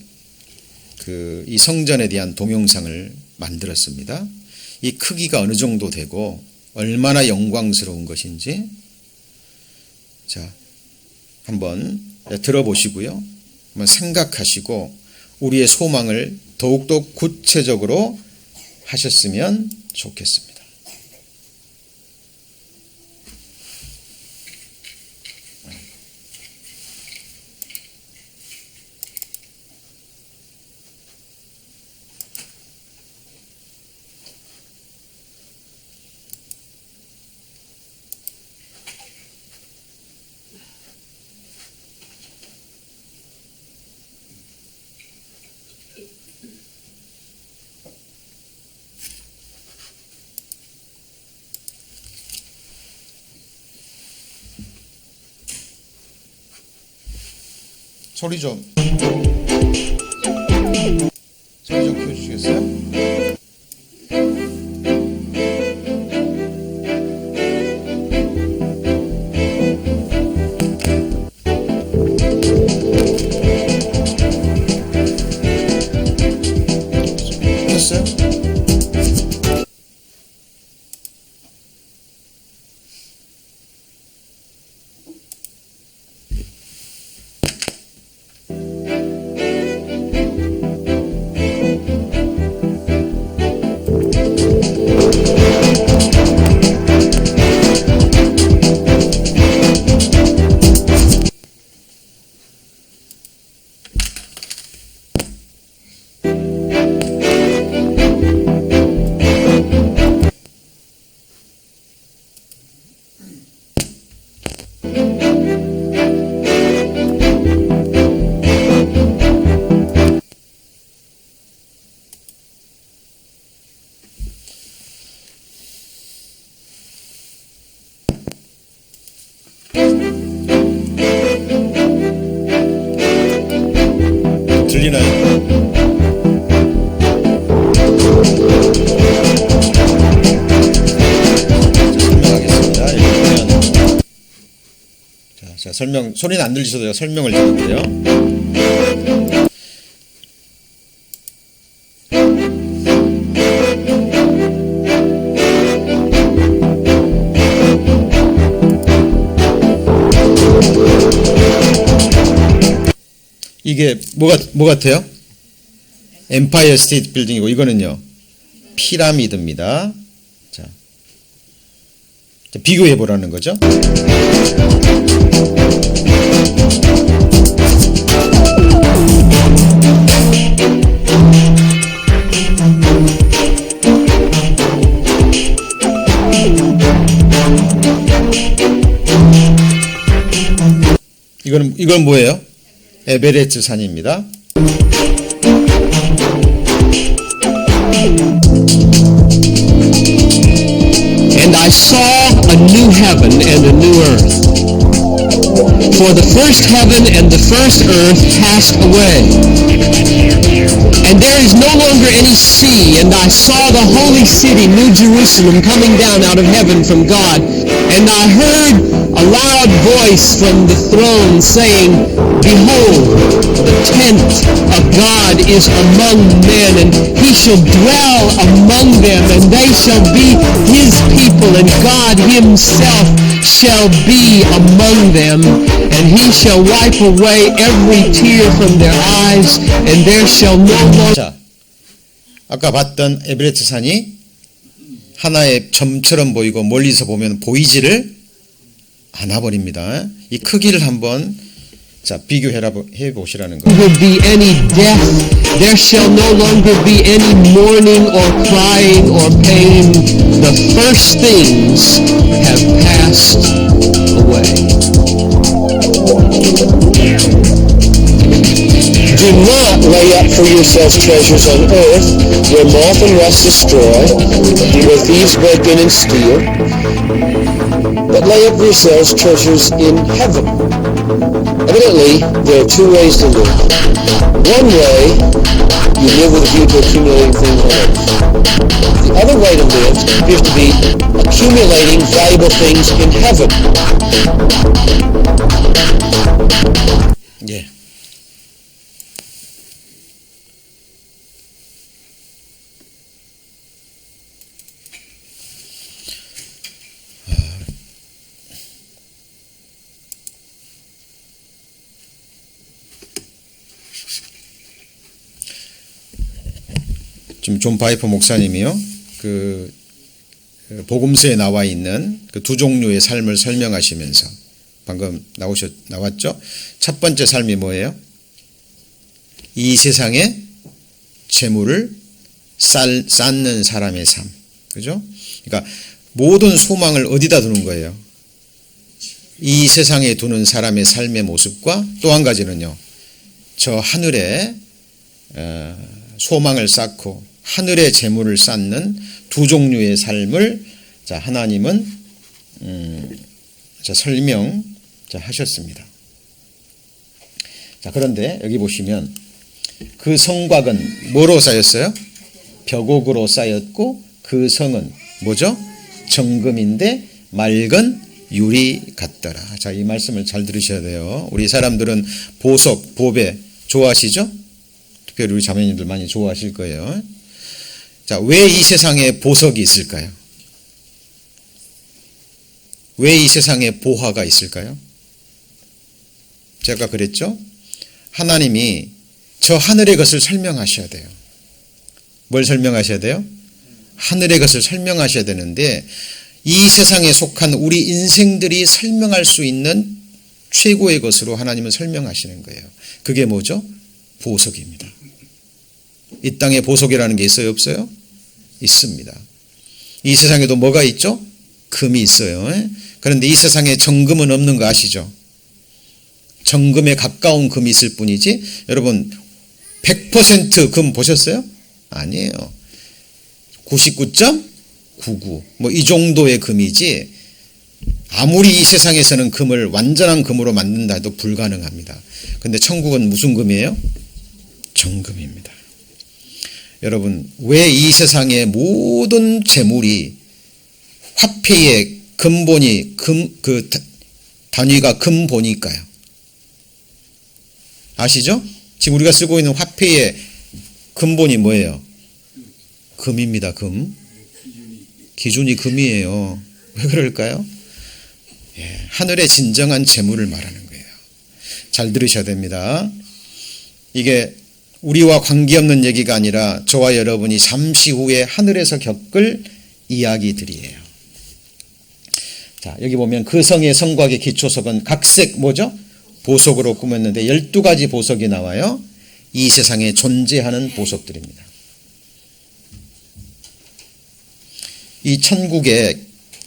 이 성전에 대한 동영상을 만들었습니다. 이 크기가 어느 정도 되고 얼마나 영광스러운 것인지, 자, 한번 들어보시고요, 한번 생각하시고 우리의 소망을 더욱더 구체적으로 하셨으면 좋겠습니다. 소리 좀 켜주시겠어요? 켰어요? 자, 소리는 안 들리셔도 제가 설명을 드릴게요. 이게 뭐 같아요? 엠파이어 스테이트 빌딩이고, 이거는요, 피라미드입니다. 자, 비교해 보라는 거죠. 이건 뭐예요? 에베레스트 산입니다. And I saw a new heaven and a new earth. For the first heaven and the first earth passed away, and there is no longer any sea. And I saw the holy city, New Jerusalem, coming down out of heaven from God. And I heard a loud voice from the throne saying, Behold, the tent of God is among men, and he shall dwell among them, and they shall be his people, and God himself shall be among them, and he shall wipe away every tear from their eyes, and there shall no more. 자, 아까 봤던 에베레스트 산이 하나의 점처럼 보이고 멀리서 보면 보이지를 않아 버립니다. 이 크기를 한번 비교해 보시라는 거예요. There will be any death. There shall no longer be any mourning or crying or pain. The first things have passed away. Do not lay up for yourselves treasures on earth, where moth and rust destroy, where thieves break in and steal, but lay up for yourselves treasures in heaven. Evidently, there are two ways to live. One way, you live with a view to accumulating things on earth. The other way to live appears to be accumulating valuable things in heaven. 예. 지금 존 바이퍼 목사님이요, 그 복음서에 나와 있는 그 두 종류의 삶을 설명하시면서 방금 나왔죠? 첫 번째 삶이 뭐예요? 이 세상에 재물을 쌓는 사람의 삶, 그죠? 그러니까 모든 소망을 어디다 두는 거예요? 이 세상에 두는 사람의 삶의 모습과 또 한 가지는요, 저 하늘에 소망을 쌓고 하늘의 재물을 쌓는 두 종류의 삶을 하나님은 설명하셨습니다. 그런데 여기 보시면 그 성곽은 뭐로 쌓였어요? 벽옥으로 쌓였고 그 성은 뭐죠? 정금인데 맑은 유리 같더라. 자, 이 말씀을 잘 들으셔야 돼요. 우리 사람들은 보석, 보배 좋아하시죠? 특별히 우리 자매님들 많이 좋아하실 거예요. 자, 왜 이 세상에 보석이 있을까요? 왜 이 세상에 보화가 있을까요? 제가 그랬죠? 하나님이 저 하늘의 것을 설명하셔야 돼요. 뭘 설명하셔야 돼요? 하늘의 것을 설명하셔야 되는데 이 세상에 속한 우리 인생들이 설명할 수 있는 최고의 것으로 하나님은 설명하시는 거예요. 그게 뭐죠? 보석입니다. 이 땅에 보석이라는 게 있어요, 없어요? 있습니다. 이 세상에도 뭐가 있죠? 금이 있어요. 그런데 이 세상에 정금은 없는 거 아시죠? 정금에 가까운 금이 있을 뿐이지, 여러분 100% 금 보셨어요? 아니에요. 99.99 뭐 이 정도의 금이지, 아무리 이 세상에서는 금을 완전한 금으로 만든다 해도 불가능합니다. 근데 천국은 무슨 금이에요? 정금입니다. 여러분, 왜 이 세상의 모든 재물이 화폐의 근본이 단위가 금보니까요. 아시죠? 지금 우리가 쓰고 있는 화폐의 근본이 뭐예요? 금입니다. 금. 기준이 금이에요. 왜 그럴까요? 예, 하늘의 진정한 재물을 말하는 거예요. 잘 들으셔야 됩니다. 이게 우리와 관계없는 얘기가 아니라 저와 여러분이 잠시 후에 하늘에서 겪을 이야기들이에요. 자, 여기 보면 그 성의 성곽의 기초석은 각색 뭐죠? 보석으로 꾸몄는데 12가지 보석이 나와요. 이 세상에 존재하는 보석들입니다. 이 천국의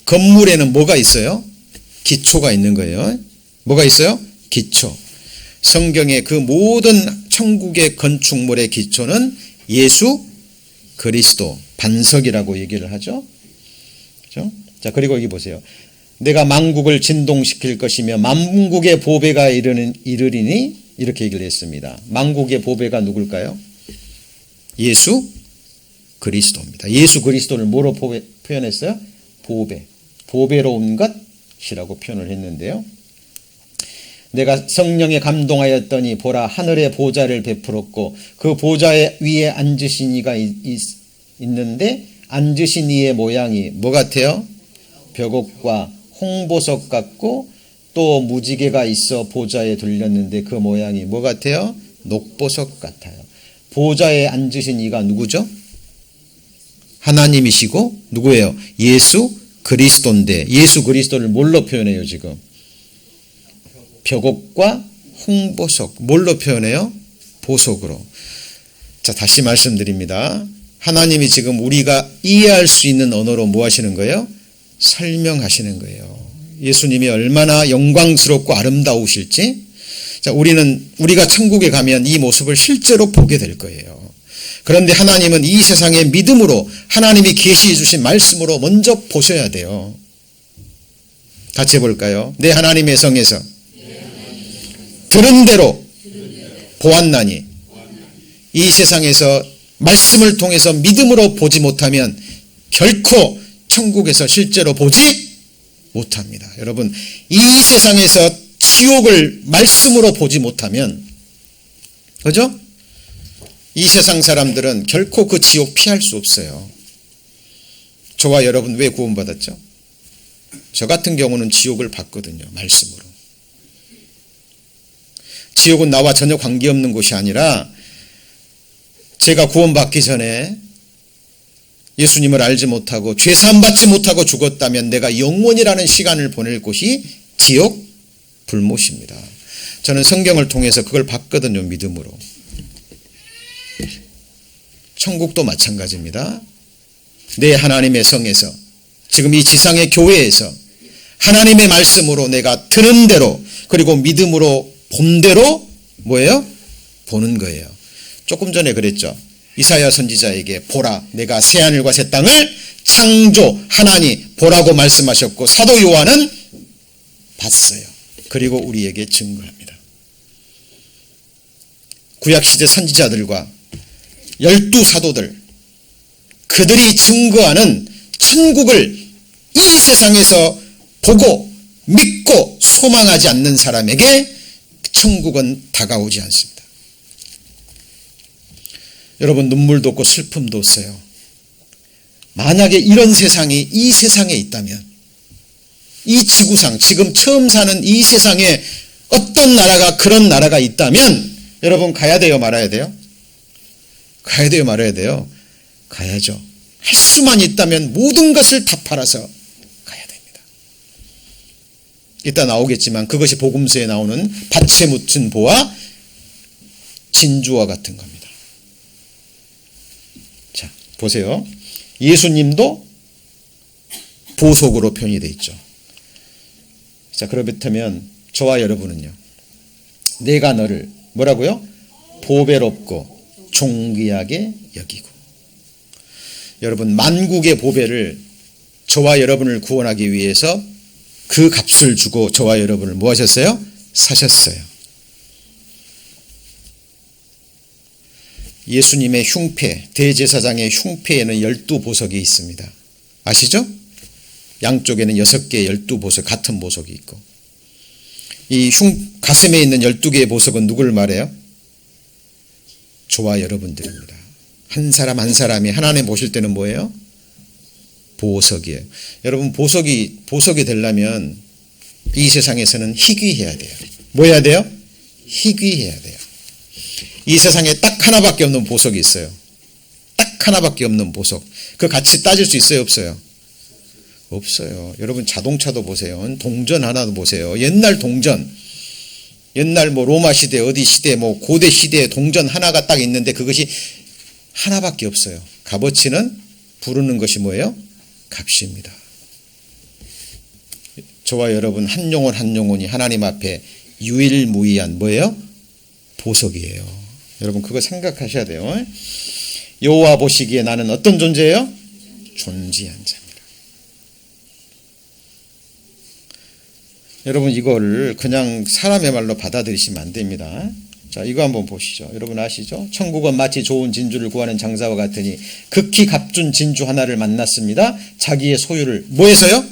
건물에는 뭐가 있어요? 기초가 있는 거예요. 뭐가 있어요? 기초. 성경의 그 모든 천국의 건축물의 기초는 예수 그리스도, 반석이라고 얘기를 하죠. 그렇죠? 자, 그리고 여기 보세요. 내가 만국을 진동시킬 것이며 만국의 보배가 이르리니 이렇게 얘기를 했습니다. 만국의 보배가 누굴까요? 예수 그리스도입니다. 예수 그리스도를 뭐로 표현했어요? 보배. 보배로운 것이라고 표현을 했는데요. 내가 성령에 감동하였더니 보라 하늘의 보좌를 베풀었고 그 보좌 위에 앉으신 이가 있는데 앉으신 이의 모양이 뭐 같아요? 벽옥과 홍보석 같고 또 무지개가 있어 보좌에 둘렸는데 그 모양이 뭐 같아요? 녹보석 같아요. 보좌에 앉으신 이가 누구죠? 하나님이시고 누구예요? 예수 그리스도인데 예수 그리스도를 뭘로 표현해요 지금? 벽옥과 홍보석. 뭘로 표현해요? 보석으로. 자, 다시 말씀드립니다. 하나님이 지금 우리가 이해할 수 있는 언어로 뭐 하시는 거예요? 설명하시는 거예요. 예수님이 얼마나 영광스럽고 아름다우실지. 자, 우리가 천국에 가면 이 모습을 실제로 보게 될 거예요. 그런데 하나님은 이 세상에 믿음으로 하나님이 계시해 주신 말씀으로 먼저 보셔야 돼요. 같이 해볼까요? 내 하나님의 성에서 들은 대로 보았나니 이 세상에서 말씀을 통해서 믿음으로 보지 못하면 결코 천국에서 실제로 보지 못합니다. 여러분, 이 세상에서 지옥을 말씀으로 보지 못하면, 그죠? 이 세상 사람들은 결코 그 지옥 피할 수 없어요. 저와 여러분 왜 구원받았죠? 저 같은 경우는 지옥을 봤거든요. 말씀으로. 지옥은 나와 전혀 관계없는 곳이 아니라 제가 구원받기 전에 예수님을 알지 못하고 죄 사함 받지 못하고 죽었다면 내가 영원이라는 시간을 보낼 곳이 지옥 불못입니다. 저는 성경을 통해서 그걸 봤거든요. 믿음으로. 천국도 마찬가지입니다. 내 하나님의 성에서 지금 이 지상의 교회에서 하나님의 말씀으로 내가 들은 대로 그리고 믿음으로 본 대로 뭐예요? 보는 거예요. 조금 전에 그랬죠. 이사야 선지자에게 보라 내가 새하늘과 새 땅을 창조하나니 보라고 말씀하셨고 사도 요한은 봤어요. 그리고 우리에게 증거합니다. 구약시대 선지자들과 12사도들 그들이 증거하는 천국을 이 세상에서 보고 믿고 소망하지 않는 사람에게 천국은 다가오지 않습니다. 여러분 눈물도 없고 슬픔도 없어요. 만약에 이런 세상이 이 세상에 있다면 이 지구상 지금 처음 사는 이 세상에 어떤 나라가 그런 나라가 있다면 여러분 가야 돼요 말아야 돼요? 가야 돼요 말아야 돼요? 가야죠. 할 수만 있다면 모든 것을 다 팔아서 가야 됩니다. 이따 나오겠지만 그것이 복음서에 나오는 밭에 묻힌 보와 진주와 같은 겁니다. 자 보세요. 예수님도 보석으로 표현이 되어 있죠. 자 그렇다면 저와 여러분은요. 내가 너를 뭐라고요? 보배롭고 존귀하게 여기고 여러분 만국의 보배를 저와 여러분을 구원하기 위해서 그 값을 주고 저와 여러분을 뭐 하셨어요? 사셨어요. 예수님의 흉패, 대제사장의 흉패에는 12보석이 있습니다. 아시죠? 양쪽에는 6개의 12보석 같은 보석이 있고 이 가슴에 있는 12개의 보석은 누구를 말해요? 저와 여러분들입니다. 한 사람 한 사람이 하나님 보실 때는 뭐예요? 보석이에요. 여러분 보석이 되려면 이 세상에서는 희귀해야 돼요. 뭐 해야 돼요? 희귀해야 돼요. 이 세상에 딱 하나밖에 없는 보석이 있어요. 딱 하나밖에 없는 보석. 그 가치 따질 수 있어요? 없어요? 없어요. 여러분 자동차도 보세요. 동전 하나도 보세요. 옛날 동전, 옛날 뭐 로마 시대 어디 시대 뭐 고대 시대에 동전 하나가 딱 있는데 그것이 하나밖에 없어요. 값어치는 부르는 것이 뭐예요? 값입니다. 저와 여러분 한 영혼 한 영혼이 하나님 앞에 유일무이한 뭐예요? 보석이에요. 여러분 그거 생각하셔야 돼요. 여호와 보시기에 나는 어떤 존재예요? 존귀한 자입니다. 여러분 이거를 그냥 사람의 말로 받아들이시면 안 됩니다. 자, 이거 한번 보시죠. 여러분 아시죠? 천국은 마치 좋은 진주를 구하는 장사와 같으니 극히 값준 진주 하나를 만났습니다. 자기의 소유를 뭐 해서요?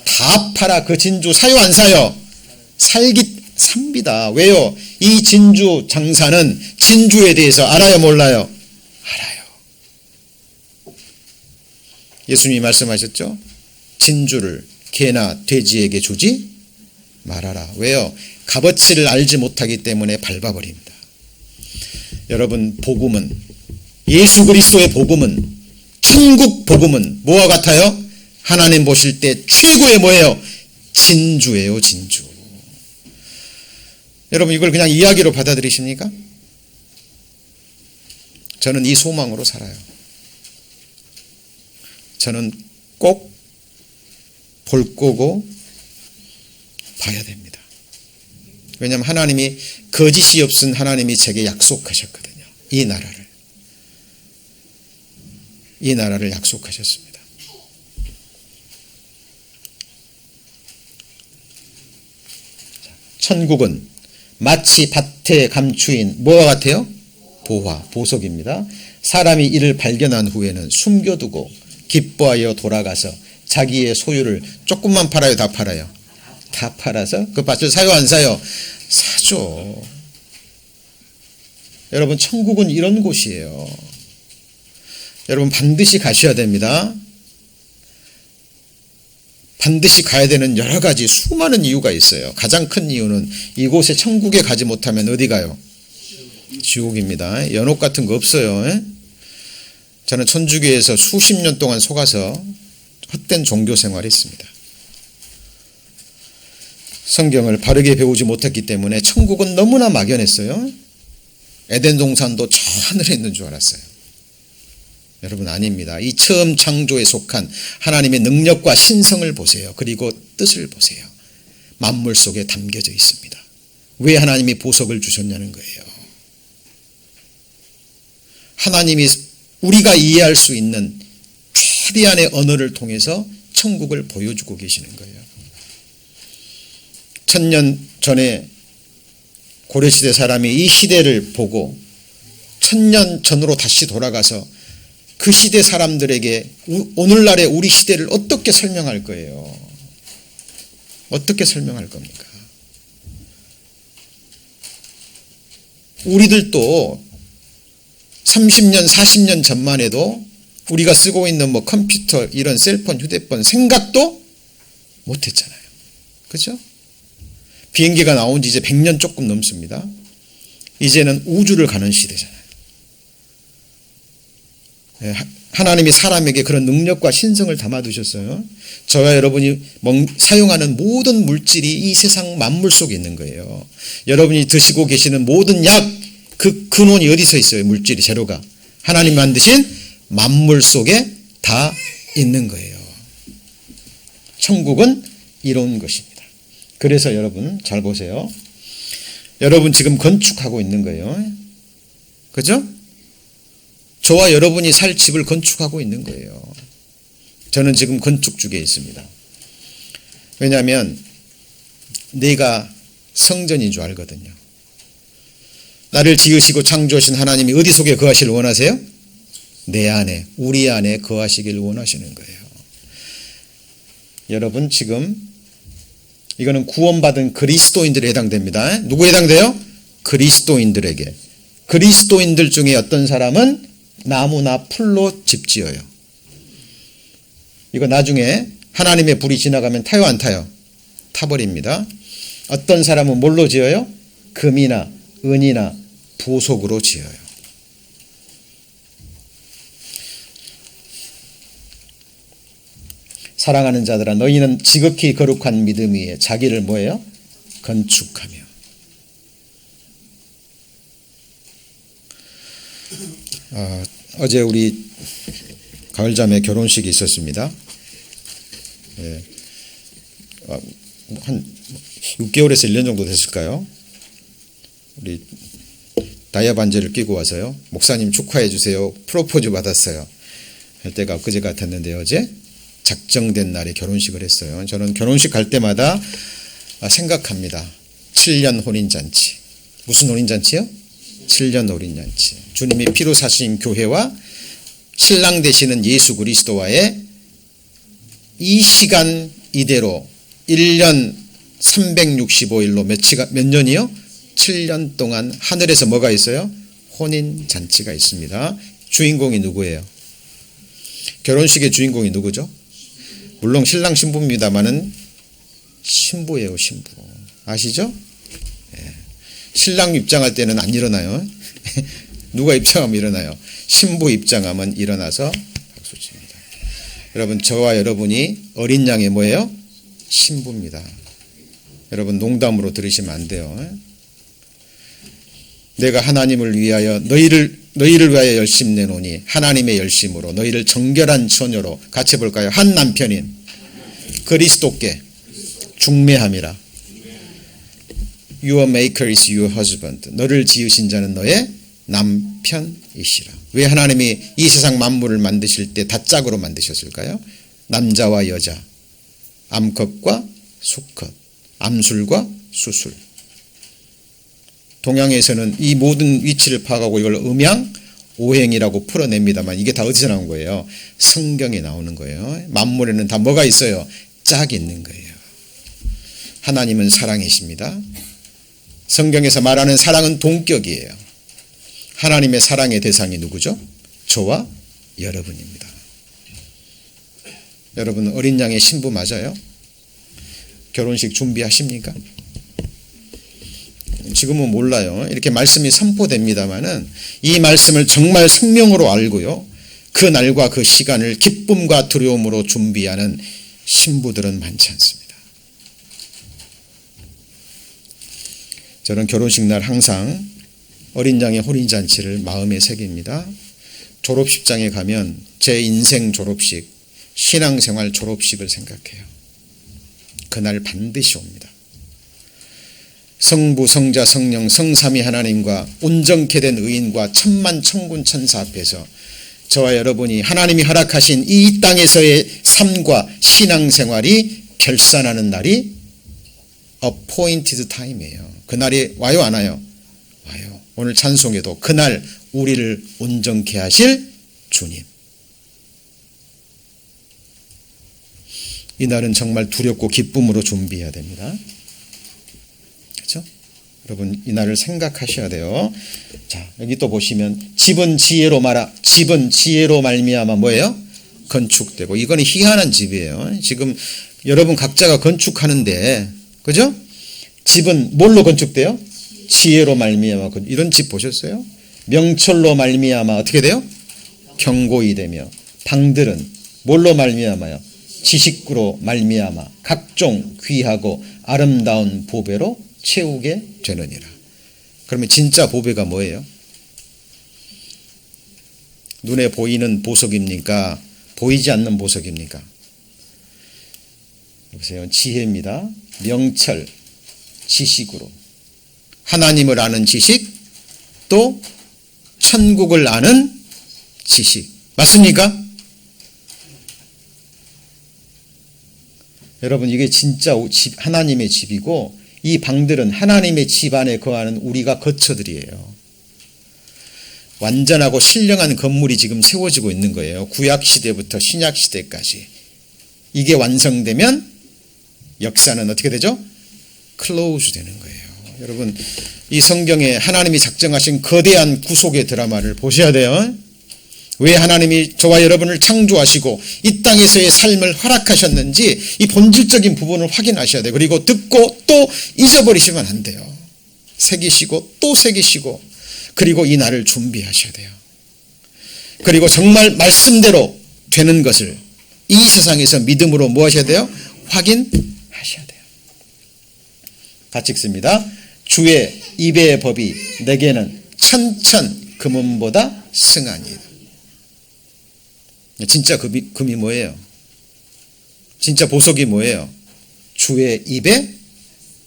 다 팔아 그 진주 사요 안 사요? 삽니다. 왜요? 이 진주 장사는 진주에 대해서 알아요 몰라요? 알아요. 예수님이 말씀하셨죠? 진주를 개나 돼지에게 주지 말아라. 왜요? 값어치를 알지 못하기 때문에 밟아버립니다. 여러분 복음은 예수 그리스도의 복음은 천국 복음은 뭐와 같아요? 하나님 보실 때 최고의 뭐예요? 진주예요. 진주. 여러분 이걸 그냥 이야기로 받아들이십니까? 저는 이 소망으로 살아요. 저는 꼭 볼 거고 봐야 됩니다. 왜냐하면 하나님이 거짓이 없은 하나님이 제게 약속하셨거든요. 이 나라를 약속하셨습니다. 천국은 마치 밭에 감추인 뭐와 같아요? 보석입니다. 사람이 이를 발견한 후에는 숨겨두고 기뻐하여 돌아가서 자기의 소유를 조금만 팔아요? 다 팔아요? 다 팔아서 그 밭을 사요 안 사요? 사죠. 여러분 천국은 이런 곳이에요. 여러분 반드시 가셔야 됩니다. 반드시 가야 되는 여러 가지 수많은 이유가 있어요. 가장 큰 이유는 이곳에 천국에 가지 못하면 어디 가요? 지옥입니다. 연옥 같은 거 없어요. 저는 천주교에서 수십 년 동안 속아서 헛된 종교 생활을 했습니다. 성경을 바르게 배우지 못했기 때문에 천국은 너무나 막연했어요. 에덴 동산도 저 하늘에 있는 줄 알았어요. 여러분 아닙니다. 이 처음 창조에 속한 하나님의 능력과 신성을 보세요. 그리고 뜻을 보세요. 만물 속에 담겨져 있습니다. 왜 하나님이 보석을 주셨냐는 거예요. 하나님이 우리가 이해할 수 있는 최대한의 언어를 통해서 천국을 보여주고 계시는 거예요. 1000년 전에 고려시대 사람이 이 시대를 보고 1000년 전으로 다시 돌아가서 그 시대 사람들에게 오늘날의 우리 시대를 어떻게 설명할 거예요? 어떻게 설명할 겁니까? 우리들도 30년, 40년 전만 해도 우리가 쓰고 있는 뭐 컴퓨터, 이런 셀폰, 휴대폰 생각도 못했잖아요. 그죠? 비행기가 나온 지 이제 100년 조금 넘습니다. 이제는 우주를 가는 시대잖아요. 하나님이 사람에게 그런 능력과 신성을 담아두셨어요. 저와 여러분이 사용하는 모든 물질이 이 세상 만물 속에 있는 거예요. 여러분이 드시고 계시는 모든 약, 그 근원이 어디서 있어요? 물질이, 재료가. 하나님 만드신 만물 속에 다 있는 거예요. 천국은 이런 것입니다. 그래서 여러분 잘 보세요. 여러분 지금 건축하고 있는 거예요. 그죠? 저와 여러분이 살 집을 건축하고 있는 거예요. 저는 지금 건축중에 있습니다. 왜냐하면 내가 성전인 줄 알거든요. 나를 지으시고 창조하신 하나님이 어디 속에 거하시길 원하세요? 내 안에, 우리 안에 거하시길 원하시는 거예요. 여러분 지금 이거는 구원받은 그리스도인들에 해당됩니다. 누구에 해당돼요? 그리스도인들에게. 그리스도인들 중에 어떤 사람은 나무나 풀로 집 지어요. 이거 나중에 하나님의 불이 지나가면 타요, 안 타요? 타버립니다. 어떤 사람은 뭘로 지어요? 금이나 은이나 보석으로 지어요. 사랑하는 자들아, 너희는 지극히 거룩한 믿음 위에 자기를 뭐예요? 건축하며. 어제 우리 가을자매 결혼식이 있었습니다. 예. 한 6개월에서 1년 정도 됐을까요? 우리 다이아 반지를 끼고 와서요. 목사님 축하해 주세요. 프로포즈 받았어요. 할 때가 엊그제 같았는데 어제 작정된 날에 결혼식을 했어요. 저는 결혼식 갈 때마다 생각합니다. 7년 혼인잔치. 무슨 혼인잔치요? 7년 혼인잔치. 주님이 피로 사신 교회와 신랑 되시는 예수 그리스도와의 이 시간 이대로 1년 365일로 몇 년이요? 7년 동안 하늘에서 뭐가 있어요? 혼인잔치가 있습니다. 주인공이 누구예요? 결혼식의 주인공이 누구죠? 물론 신랑 신부입니다마는 신부예요, 신부. 아시죠? 예. 신랑 입장할 때는 안 일어나요. 누가 입장하면 일어나요? 신부 입장하면 일어나서 박수 칩니다. 여러분, 저와 여러분이 어린 양의 뭐예요? 신부입니다. 여러분, 농담으로 들으시면 안 돼요. 내가 하나님을 위하여 너희를 위하여 열심 내노니 하나님의 열심으로 너희를 정결한 처녀로 같이 볼까요? 한 남편인 그리스도께 중매함이라. Your maker is your husband. 너를 지으신 자는 너의 남편이시라. 왜 하나님이 이 세상 만물을 만드실 때 다짝으로 만드셨을까요? 남자와 여자, 암컷과 수컷, 암술과 수술. 동양에서는 이 모든 위치를 파악하고 이걸 음양, 오행이라고 풀어냅니다만 이게 다 어디서 나온 거예요? 성경에 나오는 거예요. 만물에는 다 뭐가 있어요? 짝이 있는 거예요. 하나님은 사랑이십니다. 성경에서 말하는 사랑은 동격이에요. 하나님의 사랑의 대상이 누구죠? 저와 여러분입니다. 여러분, 어린 양의 신부 맞아요? 결혼식 준비하십니까? 지금은 몰라요. 이렇게 말씀이 선포됩니다마는 이 말씀을 정말 생명으로 알고요. 그 날과 그 시간을 기쁨과 두려움으로 준비하는 신부들은 많지 않습니다. 저는 결혼식 날 항상 어린 양의 혼인잔치를 마음에 새깁니다. 졸업식장에 가면 제 인생 졸업식, 신앙생활 졸업식을 생각해요. 그날 반드시 옵니다. 성부, 성자, 성령, 성삼위 하나님과 온전케 된 의인과 천만 천군 천사 앞에서 저와 여러분이 하나님이 허락하신 이 땅에서의 삶과 신앙생활이 결산하는 날이 appointed time이에요. 그날이 와요, 안 와요? 와요. 오늘 찬송에도 그날 우리를 온전케 하실 주님. 이 날은 정말 두렵고 기쁨으로 준비해야 됩니다. 그렇죠? 여러분, 이 날을 생각하셔야 돼요. 자, 여기 또 보시면 집은 지혜로 말미암아 뭐예요? 건축되고. 이건 희한한 집이에요. 지금 여러분 각자가 건축하는데, 그죠? 집은 뭘로 건축돼요? 지혜로 말미암아. 이런 집 보셨어요? 명철로 말미암아 어떻게 돼요? 견고히 되며. 방들은 뭘로 말미암아요? 지식으로 말미암아 각종 귀하고 아름다운 보배로 채우게 되느니라. 그러면 진짜 보배가 뭐예요? 눈에 보이는 보석입니까? 보이지 않는 보석입니까? 보세요. 지혜입니다. 명철, 지식으로. 하나님을 아는 지식, 또 천국을 아는 지식. 맞습니까? 여러분, 이게 진짜 하나님의 집이고 이 방들은 하나님의 집 안에 거하는 우리가 거처들이에요. 완전하고 신령한 건물이 지금 세워지고 있는 거예요. 구약시대부터 신약시대까지. 이게 완성되면 역사는 어떻게 되죠? 클로즈 되는 거예요. 여러분, 이 성경에 하나님이 작정하신 거대한 구속의 드라마를 보셔야 돼요. 왜 하나님이 저와 여러분을 창조하시고 이 땅에서의 삶을 허락하셨는지 이 본질적인 부분을 확인하셔야 돼요. 그리고 듣고 또 잊어버리시면 안 돼요. 새기시고 또 새기시고 그리고 이 날을 준비하셔야 돼요. 그리고 정말 말씀대로 되는 것을 이 세상에서 믿음으로 뭐 하셔야 돼요? 확인하셔야 돼요. 같이 읽습니다. 주의 입의 법이 내게는 천천 금은보다 승하니이다. 진짜 금이 뭐예요? 진짜 보석이 뭐예요? 주의 입의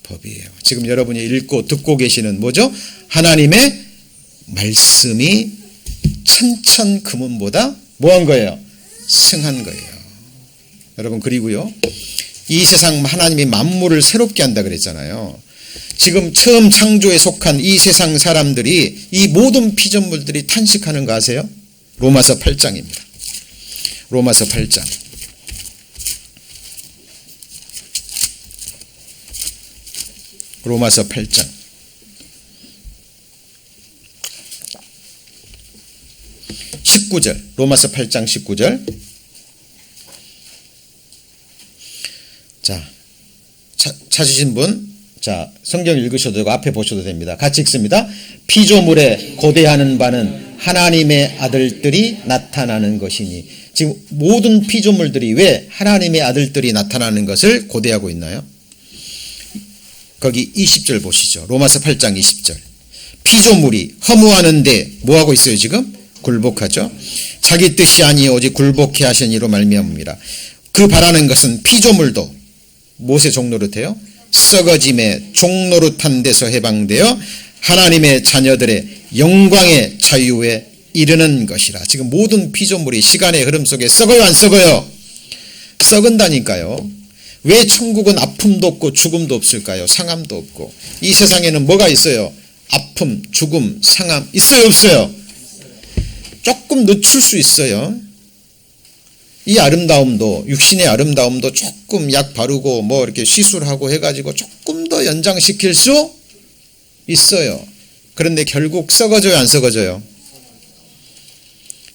법이에요. 지금 여러분이 읽고 듣고 계시는 뭐죠? 하나님의 말씀이 천천 금은보다 뭐한 거예요? 승한 거예요. 여러분, 그리고요, 이 세상 하나님이 만물을 새롭게 한다 그랬잖아요. 지금 처음 창조에 속한 이 세상 사람들이 이 모든 피조물들이 탄식하는 거 아세요? 로마서 8장입니다. 로마서 8장. 로마서 8장. 19절. 로마서 8장 19절. 자, 찾으신 분, 자, 성경 읽으셔도 되고 앞에 보셔도 됩니다. 같이 읽습니다. 피조물에 고대하는 바는 하나님의 아들들이 나타나는 것이니. 지금 모든 피조물들이 왜 하나님의 아들들이 나타나는 것을 고대하고 있나요? 거기 20절 보시죠. 로마서 8장 20절. 피조물이 허무하는데 뭐하고 있어요 지금? 굴복하죠. 자기 뜻이 아니요 오직 굴복해 하신 이로 말미암음이라. 그 바라는 것은 피조물도 무엇의 종노릇해요? 썩어짐의 종노릇한 데서 해방되어 하나님의 자녀들의 영광의 자유에 이르는 것이라. 지금 모든 피조물이 시간의 흐름 속에 썩어요, 안 썩어요? 썩은다니까요. 왜 천국은 아픔도 없고 죽음도 없을까요? 상함도 없고. 이 세상에는 뭐가 있어요? 아픔, 죽음, 상함 있어요, 없어요? 조금 늦출 수 있어요. 이 아름다움도, 육신의 아름다움도 조금 약 바르고 뭐 이렇게 시술하고 해가지고 조금 더 연장시킬 수 있어요. 그런데 결국 썩어져요, 안 썩어져요?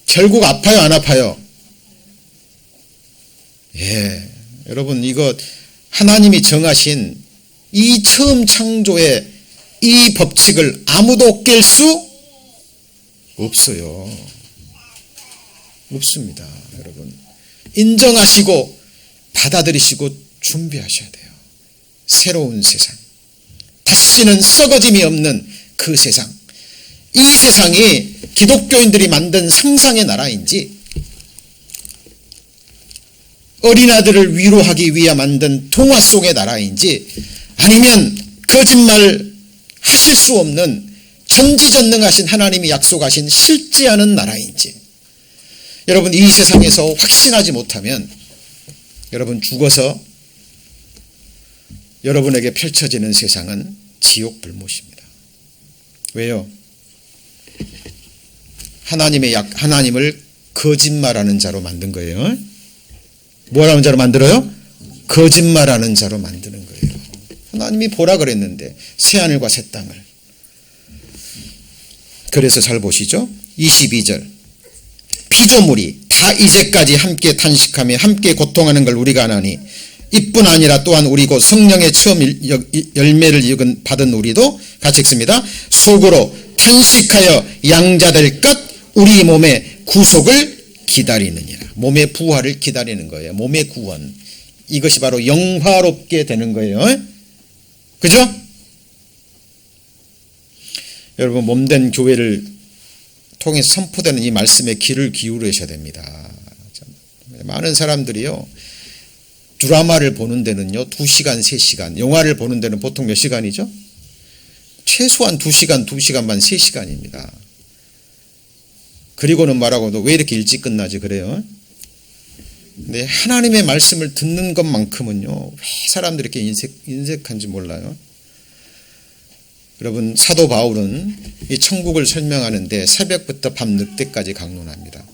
결국 아파요, 안 아파요? 예, 여러분, 이거 하나님이 정하신 이 처음 창조의 이 법칙을 아무도 깰 수 없어요. 없습니다, 여러분. 인정하시고 받아들이시고 준비하셔야 돼요. 새로운 세상, 다시는 썩어짐이 없는 그 세상. 이 세상이 기독교인들이 만든 상상의 나라인지, 어린아들을 위로하기 위해 만든 동화 속의 나라인지, 아니면 거짓말 하실 수 없는 전지전능하신 하나님이 약속하신 실제하는 나라인지, 여러분 이 세상에서 확신하지 못하면 여러분 죽어서 여러분에게 펼쳐지는 세상은 지옥 불못입니다. 왜요? 하나님을 거짓말하는 자로 만든 거예요. 뭐라는 자로 만들어요? 거짓말하는 자로 만드는 거예요. 하나님이 보라 그랬는데 새하늘과 새 땅을. 그래서 잘 보시죠. 22절. 피조물이 다 이제까지 함께 탄식하며 함께 고통하는 걸 우리가 아나니 이뿐 아니라 또한 우리 곧 성령의 처음 열매를 받은 우리도 같이 읽습니다. 속으로 탄식하여 양자될 것 우리 몸의 구속을 기다리느니라. 몸의 부활을 기다리는 거예요. 몸의 구원. 이것이 바로 영화롭게 되는 거예요. 그죠? 여러분, 몸된 교회를 통해서 선포되는 이 말씀에 귀를 기울이셔야 됩니다. 많은 사람들이요, 드라마를 보는 데는요 2시간 3시간, 영화를 보는 데는 보통 몇 시간이죠? 최소한 2시간, 2시간 반, 3시간입니다. 그리고는 말하고도 왜 이렇게 일찍 끝나지 그래요? 근데 하나님의 말씀을 듣는 것만큼은요 왜 사람들이 이렇게 인색한지 몰라요. 여러분, 사도 바울은 이 천국을 설명하는데 새벽부터 밤 늦게까지 강론합니다.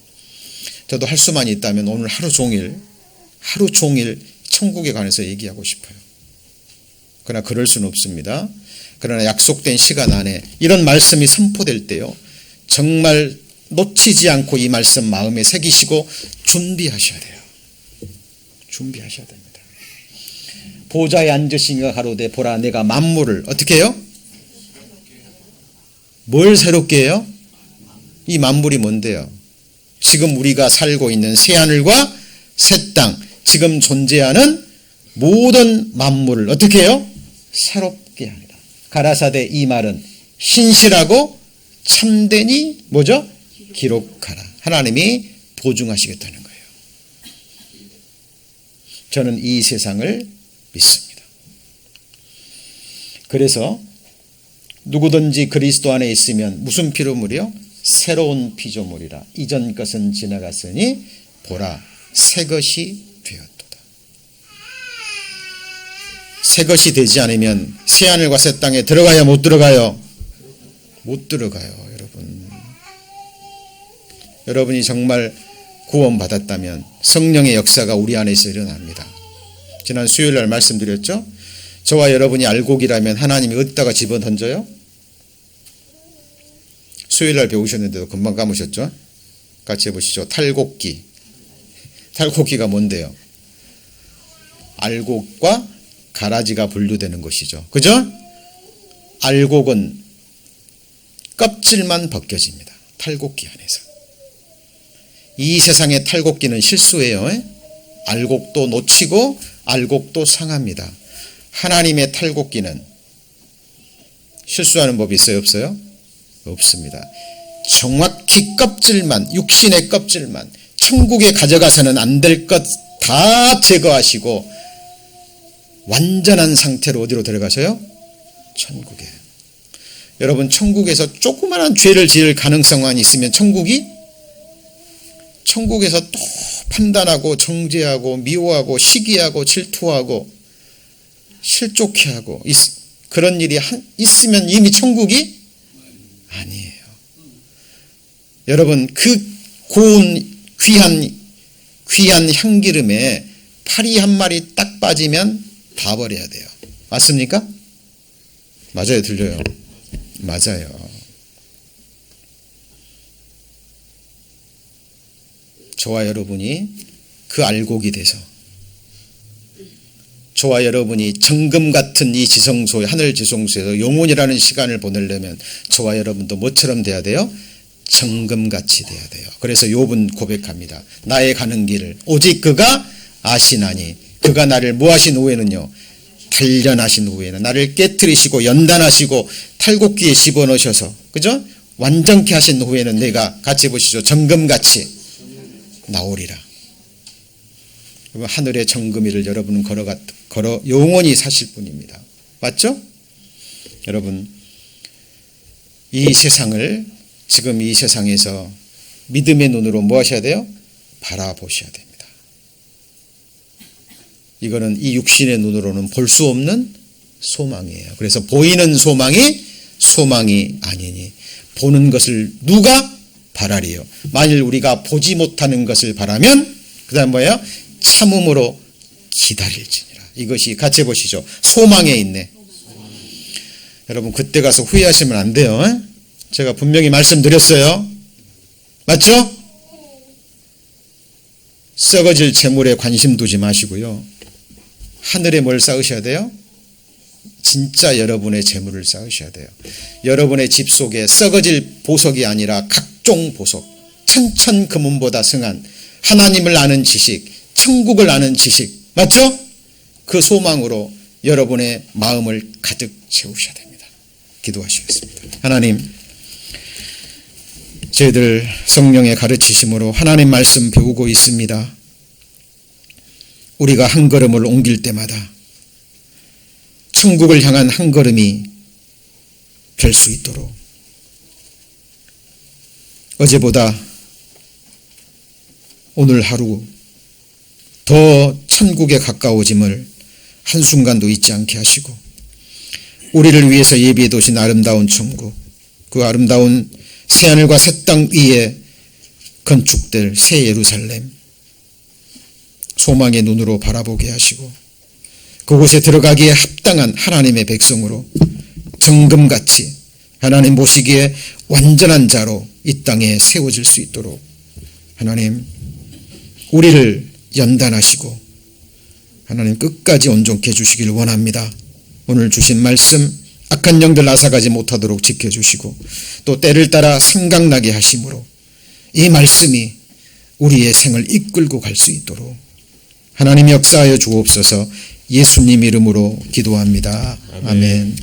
저도 할 수만 있다면 오늘 하루 종일 천국에 관해서 얘기하고 싶어요. 그러나 그럴 수는 없습니다. 그러나 약속된 시간 안에 이런 말씀이 선포될 때요, 정말 놓치지 않고 이 말씀 마음에 새기시고 준비하셔야 돼요. 준비하셔야 됩니다. 보좌에 앉으시니가 가로되 보라 내가 만물을 어떻게 해요? 뭘 새롭게 해요? 이 만물이 뭔데요? 지금 우리가 살고 있는 새하늘과 새 땅, 지금 존재하는 모든 만물을 어떻게 해요? 새롭게 합니다. 가라사대 이 말은 신실하고 참되니 뭐죠? 기록하라. 하나님이 보증하시겠다는 거예요. 저는 이 세상을 믿습니다. 그래서 누구든지 그리스도 안에 있으면 무슨 피조물이요? 새로운 피조물이라. 이전 것은 지나갔으니 보라 새 것이 되었도다. 새 것이 되지 않으면 새하늘과 새 땅에 들어가야 못 들어가요? 못 들어가요. 여러분이 정말 구원받았다면 성령의 역사가 우리 안에서 일어납니다. 지난 수요일날 말씀드렸죠? 저와 여러분이 알곡이라면 하나님이 어디다가 집어던져요? 수요일날 배우셨는데도 금방 까무셨죠? 같이 해보시죠. 탈곡기. 탈곡기가 뭔데요? 알곡과 가라지가 분류되는 것이죠. 그죠? 알곡은 껍질만 벗겨집니다. 탈곡기 안에서. 이 세상의 탈곡기는 실수예요. 알곡도 놓치고 알곡도 상합니다. 하나님의 탈곡기는 실수하는 법이 있어요? 없어요? 없습니다. 정확히 껍질만, 육신의 껍질만, 천국에 가져가서는 안 될 것 다 제거하시고 완전한 상태로 어디로 들어가셔요? 천국에. 여러분, 천국에서 조그마한 죄를 지을 가능성만 있으면 천국에서 또 판단하고 정죄하고 미워하고 시기하고 질투하고 실족해하고 그런 일이 있으면 이미 천국이 아니에요. 여러분, 그 고운 귀한 향기름에 파리 한 마리 딱 빠지면 다 버려야 돼요. 맞습니까? 맞아요, 들려요? 맞아요. 저와 여러분이 그 알곡이 돼서 저와 여러분이 정금 같은 이 지성소에, 하늘 지성소에서 영원이라는 시간을 보내려면 저와 여러분도 뭐처럼 돼야 돼요? 정금같이 돼야 돼요. 그래서 욥은 고백합니다. 나의 가는 길을 오직 그가 아시나니 그가 나를 뭐하신 후에는요? 단련하신 후에는 나를 깨뜨리시고 연단하시고 탈곡기에 집어넣으셔서, 그죠? 완전케 하신 후에는 내가 같이 보시죠. 정금같이 나오리라. 하늘의 정금이를 여러분은 걸어 영원히 사실 분입니다. 맞죠? 여러분, 이 세상을, 지금 이 세상에서 믿음의 눈으로 뭐 하셔야 돼요? 바라보셔야 됩니다. 이거는 이 육신의 눈으로는 볼 수 없는 소망이에요. 그래서 보이는 소망이 아니니 보는 것을 누가 바라리요? 만일 우리가 보지 못하는 것을 바라면 그 다음 뭐예요? 참음으로 기다릴지니라. 이것이 같이 해보시죠. 소망에 있네. 여러분, 그때 가서 후회하시면 안 돼요. 제가 분명히 말씀드렸어요. 맞죠? 썩어질 재물에 관심 두지 마시고요. 하늘에 뭘 쌓으셔야 돼요? 진짜 여러분의 재물을 쌓으셔야 돼요. 여러분의 집 속에 썩어질 보석이 아니라 각종 보석, 천천 금은보다 승한 하나님을 아는 지식, 천국을 아는 지식, 맞죠? 그 소망으로 여러분의 마음을 가득 채우셔야 됩니다. 기도하시겠습니다. 하나님, 저희들 성령의 가르치심으로 하나님 말씀 배우고 있습니다. 우리가 한 걸음을 옮길 때마다 천국을 향한 한 걸음이 될 수 있도록 어제보다 오늘 하루 더 천국에 가까워짐을 한순간도 잊지 않게 하시고, 우리를 위해서 예비해 두신 아름다운 천국, 그 아름다운 새하늘과 새 땅 위에 건축될 새 예루살렘, 소망의 눈으로 바라보게 하시고 그곳에 들어가기에 합당한 하나님의 백성으로 정금같이 하나님 보시기에 완전한 자로 이 땅에 세워질 수 있도록 하나님 우리를 연단하시고 하나님 끝까지 온전케 해주시길 원합니다. 오늘 주신 말씀 악한 영들 앗아가지 못하도록 지켜주시고 또 때를 따라 생각나게 하심으로 이 말씀이 우리의 생을 이끌고 갈 수 있도록 하나님 역사하여 주옵소서. 예수님 이름으로 기도합니다. 아멘.